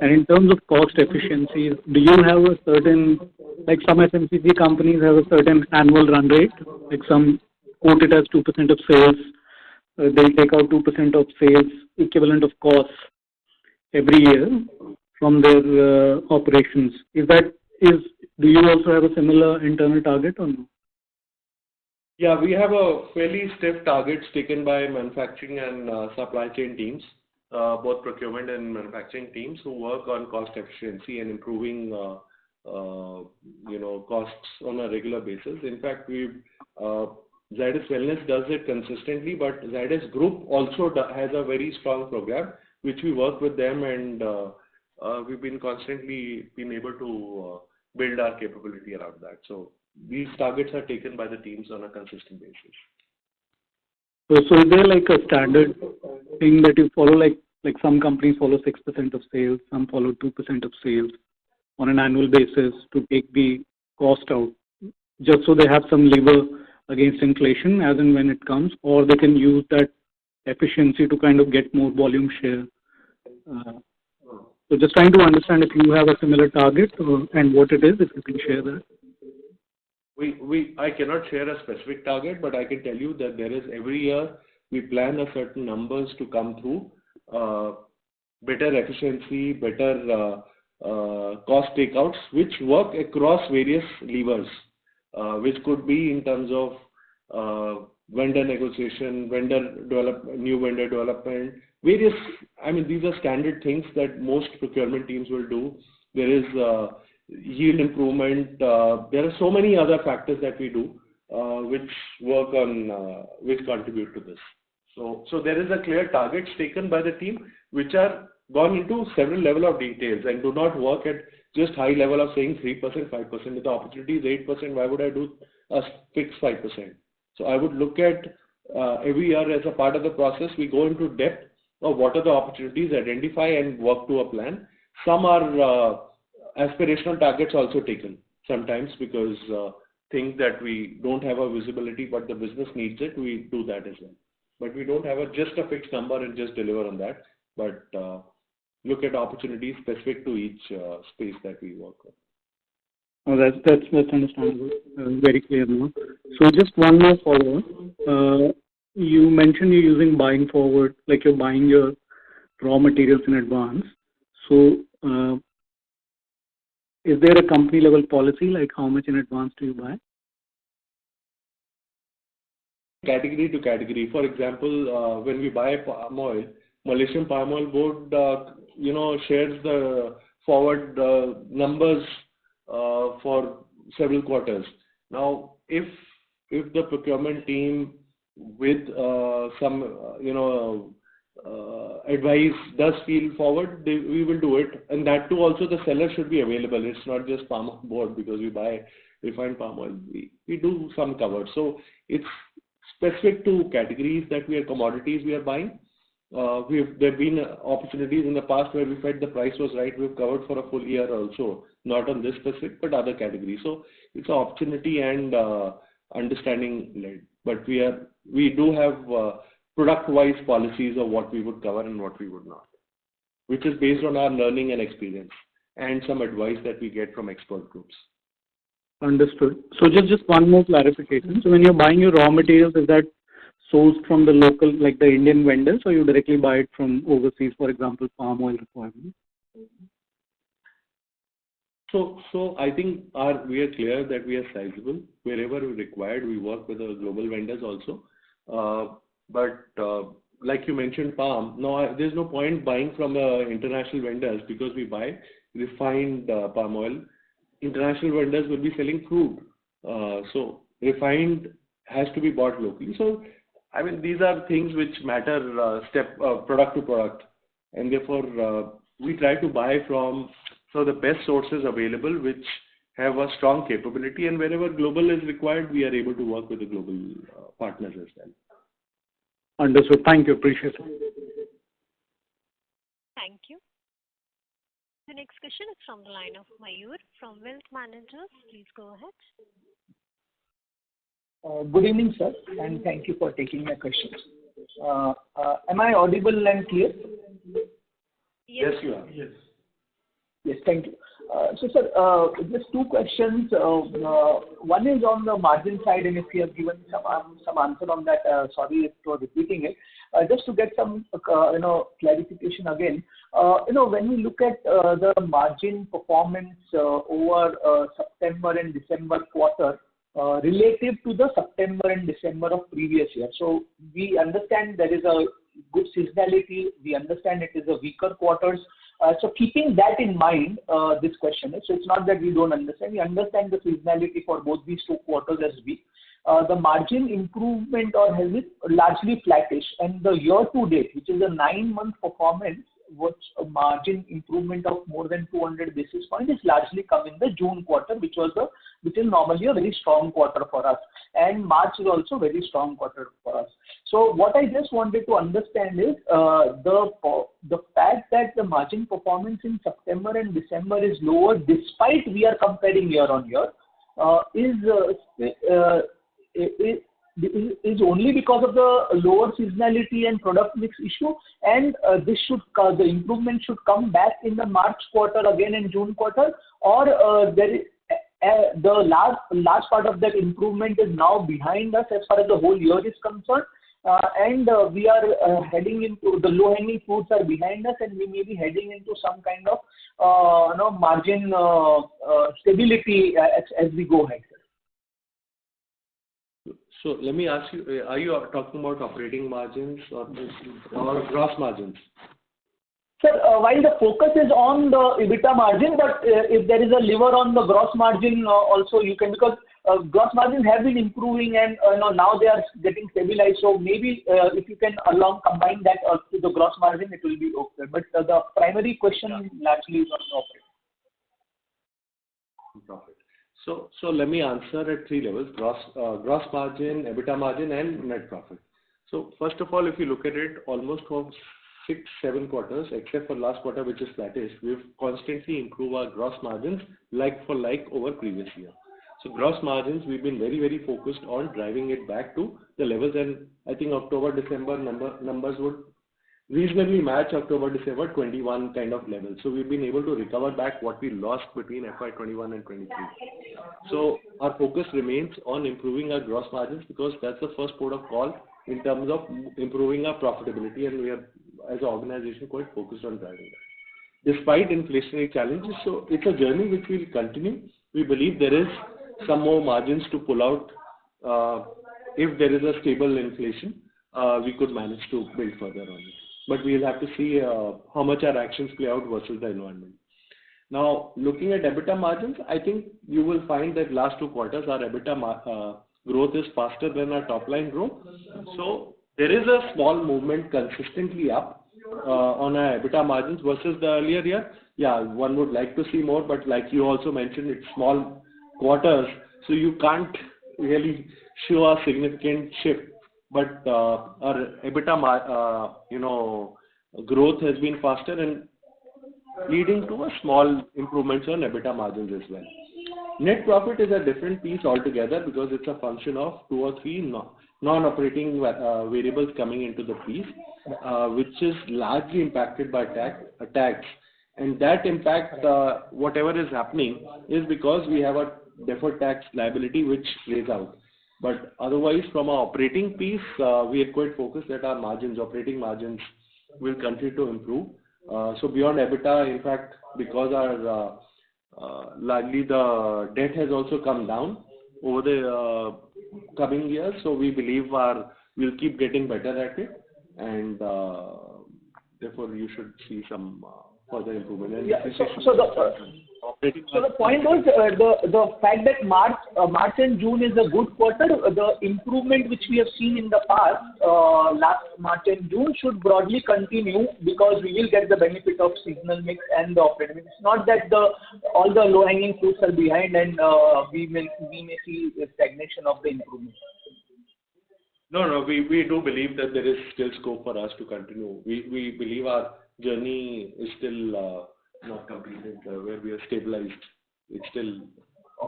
in terms of cost efficiencies, do you have a certain, like some FMCG companies have a certain annual run rate, like some quote it as 2% of sales, they'll take out 2% of sales equivalent of costs every year from their operations. Do you also have a similar internal target or no? Yeah, we have a fairly stiff targets taken by manufacturing and supply chain teams, both procurement and manufacturing teams who work on cost efficiency and improving costs on a regular basis. In fact, Zydus Wellness does it consistently, but Zydus Group also has a very strong program which we work with them, and we've been constantly able to build our capability around that. So these targets are taken by the teams on a consistent basis. So is there like a standard thing that you follow, like some companies follow 6% of sales, some follow 2% of sales on an annual basis to take the cost out, just so they have some lever against inflation as and when it comes, or they can use that efficiency to kind of get more volume share? So just trying to understand if you have a similar target and what it is, if you can share that. I cannot share a specific target, but I can tell you that there is every year we plan a certain numbers to come through, better efficiency, better cost takeouts, which work across various levers, which could be in terms of vendor negotiation, new vendor development, various. I mean, these are standard things that most procurement teams will do. There is yield improvement. There are so many other factors that we do, which work on, which contribute to this. So there is a clear targets taken by the team, which are gone into several level of details and do not work at just high level of saying 3%, 5%. If the opportunity is 8%, why would I do a fixed 5%? So I would look at every year as a part of the process, we go into depth of what are the opportunities, identify and work to a plan. Some are aspirational targets also taken sometimes because things that we don't have a visibility but the business needs it, we do that as well. But we don't have just a fixed number and just deliver on that, but look at opportunities specific to each space that we work on. Oh, that's understandable. Very clear now. So just one more follow-up. You mentioned you're using buying forward, like you're buying your raw materials in advance. So is there a company level policy, like how much in advance do you buy? Category to category. For example, when we buy palm oil, Malaysian Palm Oil Board, shares the forward numbers for several quarters. Now, if the procurement team with some advice does feel forward, we will do it, and that too also the seller should be available. It's not just palm oil board because we buy refined palm oil. We do some cover. So it's specific to categories that commodities we are buying. There have been opportunities in the past where we felt the price was right. We've covered for a full year also, not on this specific, but other categories. So it's an opportunity and understanding led. But we do have product-wise policies of what we would cover and what we would not, which is based on our learning and experience and some advice that we get from expert groups. Understood. So just one more clarification. So when you're buying your raw materials, is that sourced from the local, like the Indian vendors, or you directly buy it from overseas, for example, palm oil requirements? So I think we are clear that we are sizable. Wherever required, we work with the global vendors also. But like you mentioned, palm, no, there's no point buying from international vendors because we buy refined palm oil. International vendors will be selling crude. So refined has to be bought locally. So, I mean, these are things which matter product to product. And therefore, we try to buy from the best sources available which have a strong capability, and wherever global is required, we are able to work with the global partners as well. Understood. Thank you. Appreciate it. Thank you. The next question is from the line of Mayur from Wealth Managers. Please go ahead. Good evening, sir, and thank you for taking my questions. Am I audible and clear? Yes, you are. Yes. Yes, thank you. So, sir, just two questions. One is on the margin side, and if you have given some answer on that, sorry for repeating it. Just to get some, clarification again. When we look at the margin performance over September and December quarter, relative to the September and December of previous year. So we understand there is a good seasonality. We understand it is a weaker quarters. So keeping that in mind, this question is, so it's not that we don't understand. We understand the seasonality for both these two quarters as weak. The margin improvement or has it largely flattish, and the year to date, which is a 9-month performance, which a margin improvement of more than 200 basis points is largely come in the June quarter, which is normally a very strong quarter for us, and March is also a very strong quarter for us. So what I just wanted to understand is the fact that the margin performance in September and December is lower despite we are comparing year on year is only because of the lower seasonality and product mix issue, and the improvement should come back in the March quarter again and June quarter, or there is the large part of that improvement is now behind us as far as the whole year is concerned, and we are heading into the low-hanging fruits are behind us, and we may be heading into some kind of margin stability as we go ahead. So let me ask you, are you talking about operating margins or gross margins? Sir, while the focus is on the EBITDA margin, but if there is a lever on the gross margin also you can, because gross margins have been improving and now they are getting stabilized. So maybe if you can combine that to the gross margin, it will be okay. But the primary question largely is on the operating profit. So let me answer at 3 levels: gross margin, EBITDA margin, and net profit. So first of all, if you look at it, almost for 6-7 quarters, except for last quarter, which is flattish, we've constantly improved our gross margins like for like over previous year. So gross margins, we've been very, very focused on driving it back to the levels, and I think October, December numbers would reasonably match October, December 21 kind of levels. So we've been able to recover back what we lost between FY21 and 23. So our focus remains on improving our gross margins, because that's the first port of call in terms of improving our profitability, and we are, as an organization, quite focused on driving that. Despite inflationary challenges, so it's a journey which will continue. We believe there is some more margins to pull out. If there is a stable inflation, we could manage to build further on it. But we'll have to see how much our actions play out versus the environment. Now, looking at EBITDA margins, I think you will find that last 2 quarters, our EBITDA growth is faster than our top line growth. So there is a small movement consistently up on our EBITDA margins versus the earlier year. Yeah, one would like to see more, but like you also mentioned, it's small quarters, so you can't really show a significant shift. But our EBITDA, growth has been faster and leading to a small improvements on EBITDA margins as well. Net profit is a different piece altogether, because it's a function of 2 or 3 non-operating variables coming into the piece, which is largely impacted by tax. And that impact, whatever is happening, is because we have a deferred tax liability which plays out. But otherwise, from our operating piece, we are quite focused that our operating margins will continue to improve. So beyond EBITDA, in fact, because our largely the debt has also come down over the coming years, so we believe we'll keep getting better at it, and therefore you should see some further improvement. And Yeah. So the point was the fact that March and June is a good quarter. The improvement which we have seen in the past, last March and June, should broadly continue because we will get the benefit of seasonal mix and the operating mix. It's not that all the low-hanging fruits are behind and we may see a stagnation of the improvement. No, we do believe that there is still scope for us to continue. We believe our journey is still not completed, where we are stabilized. It's still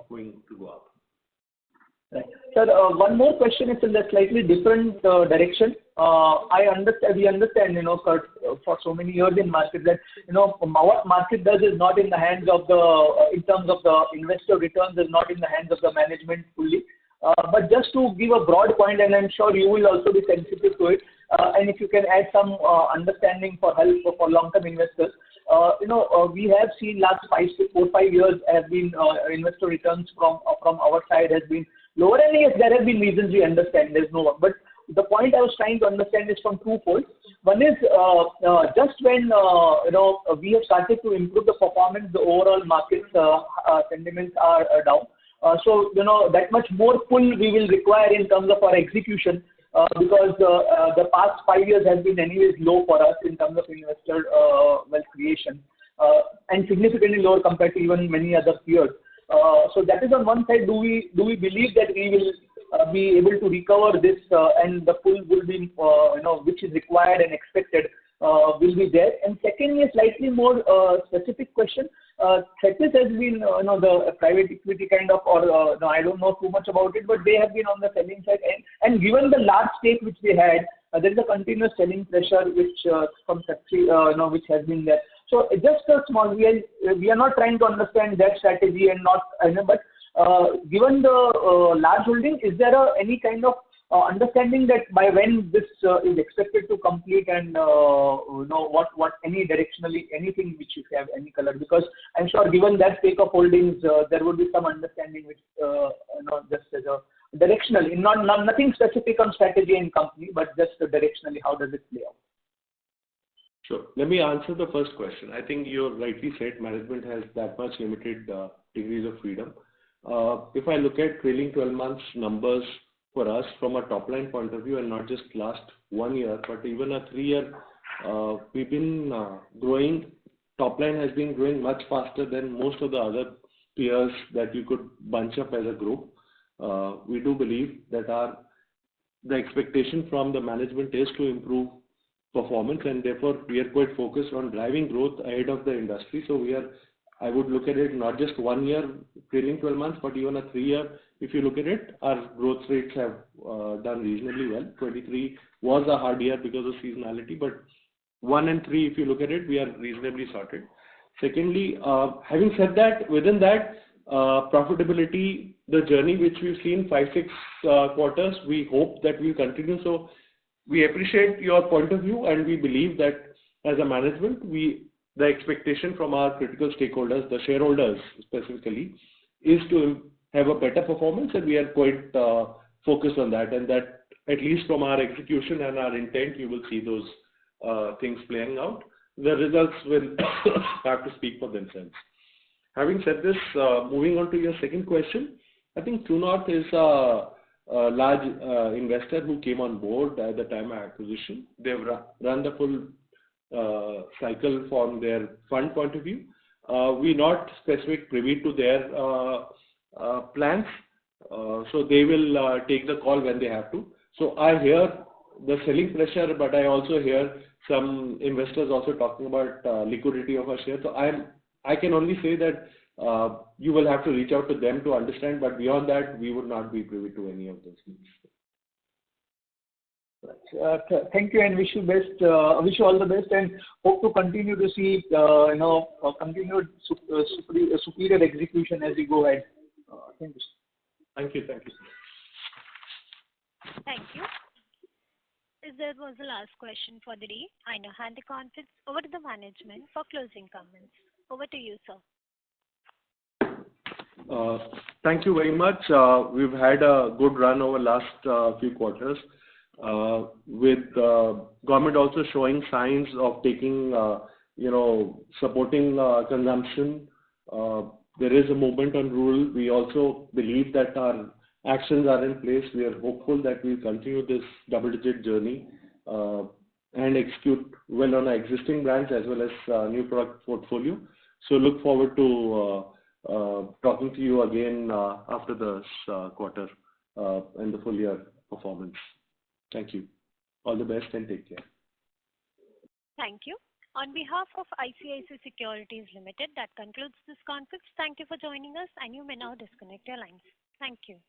going to go up. Right. Sir, one more question is in a slightly different direction. We understand, for so many years in market that, what market does is not in the hands of in terms of the investor returns, is not in the hands of the management fully. But just to give a broad point, and I'm sure you will also be sensitive to it, and if you can add some understanding for help for long-term investors. We have seen last 4 to 5 years have been investor returns from our side has been lower. And yes, there have been reasons we understand. There's no one. But the point I was trying to understand is from twofold. One is just when we have started to improve the performance, the overall market sentiments are down. So that much more pull we will require in terms of our execution. Because the past 5 years has been anyways low for us in terms of investor wealth creation, and significantly lower compared to even many other peers. So that is on one side. Do we believe that we will be able to recover this and the pull will be which is required and expected will be there? And secondly, a slightly more specific question. Zydus has been the private equity kind of, or I don't know too much about it, but they have been on the selling side. And given the large stake which they had, there is a continuous selling pressure which from Zydus, which has been there. So just a small, we are not trying to understand that strategy and not, but given the large holding, is there any kind of understanding that by when this is expected to complete and what any directionally, anything which you have any color? Because I'm sure given that stake of holdings, there would be some understanding which just as a directional, nothing specific on strategy and company, but just directionally, how does it play out? Sure. Let me answer the first question. I think you rightly said management has that much limited degrees of freedom. If I look at trailing 12 months numbers for us from a top line point of view, and not just last 1 year, but even a 3 year, we've been growing. Top line has been growing much faster than most of the other peers that you could bunch up as a group. We do believe that the expectation from the management is to improve performance, and therefore we are quite focused on driving growth ahead of the industry. So I would look at it not just 1 year, trailing 12 months, but even a 3 year. If you look at it, our growth rates have done reasonably well. 23 was a hard year because of seasonality, but 1 and 3, if you look at it, we are reasonably sorted. Secondly, having said that, within that profitability, the journey which we've seen 5-6 quarters, we hope that will continue. So we appreciate your point of view, and we believe that as a management, the expectation from our critical stakeholders, the shareholders specifically, is to have a better performance, and we are quite focused on that. And that, at least from our execution and our intent, you will see those things playing out. The results will have to speak for themselves. Having said this, moving on to your second question, I think True North is a large investor who came on board at the time of acquisition. They've run the full cycle from their fund point of view. We're not specific privy to their plans, so they will take the call when they have to. So I hear the selling pressure, but I also hear some investors also talking about liquidity of our shares. So I can only say that you will have to reach out to them to understand, but beyond that, we would not be privy to any of those things. Thank you, and wish you all the best, and hope to continue to see continued superior execution as we go ahead. Thank you. Thank you. Thank you. As that was the last question for the day, I now hand the conference over to the management for closing comments. Over to you, sir. Thank you very much. We've had a good run over last few quarters, with government also showing signs of taking supporting consumption. There is a movement on rural. We also believe that our actions are in place. We are hopeful that we'll continue this double-digit journey and execute well on our existing brands as well as new product portfolio. So look forward to talking to you again after this quarter and the full year performance. Thank you. All the best and take care. Thank you. On behalf of ICICI Securities Limited, that concludes this conference. Thank you for joining us, and you may now disconnect your lines. Thank you.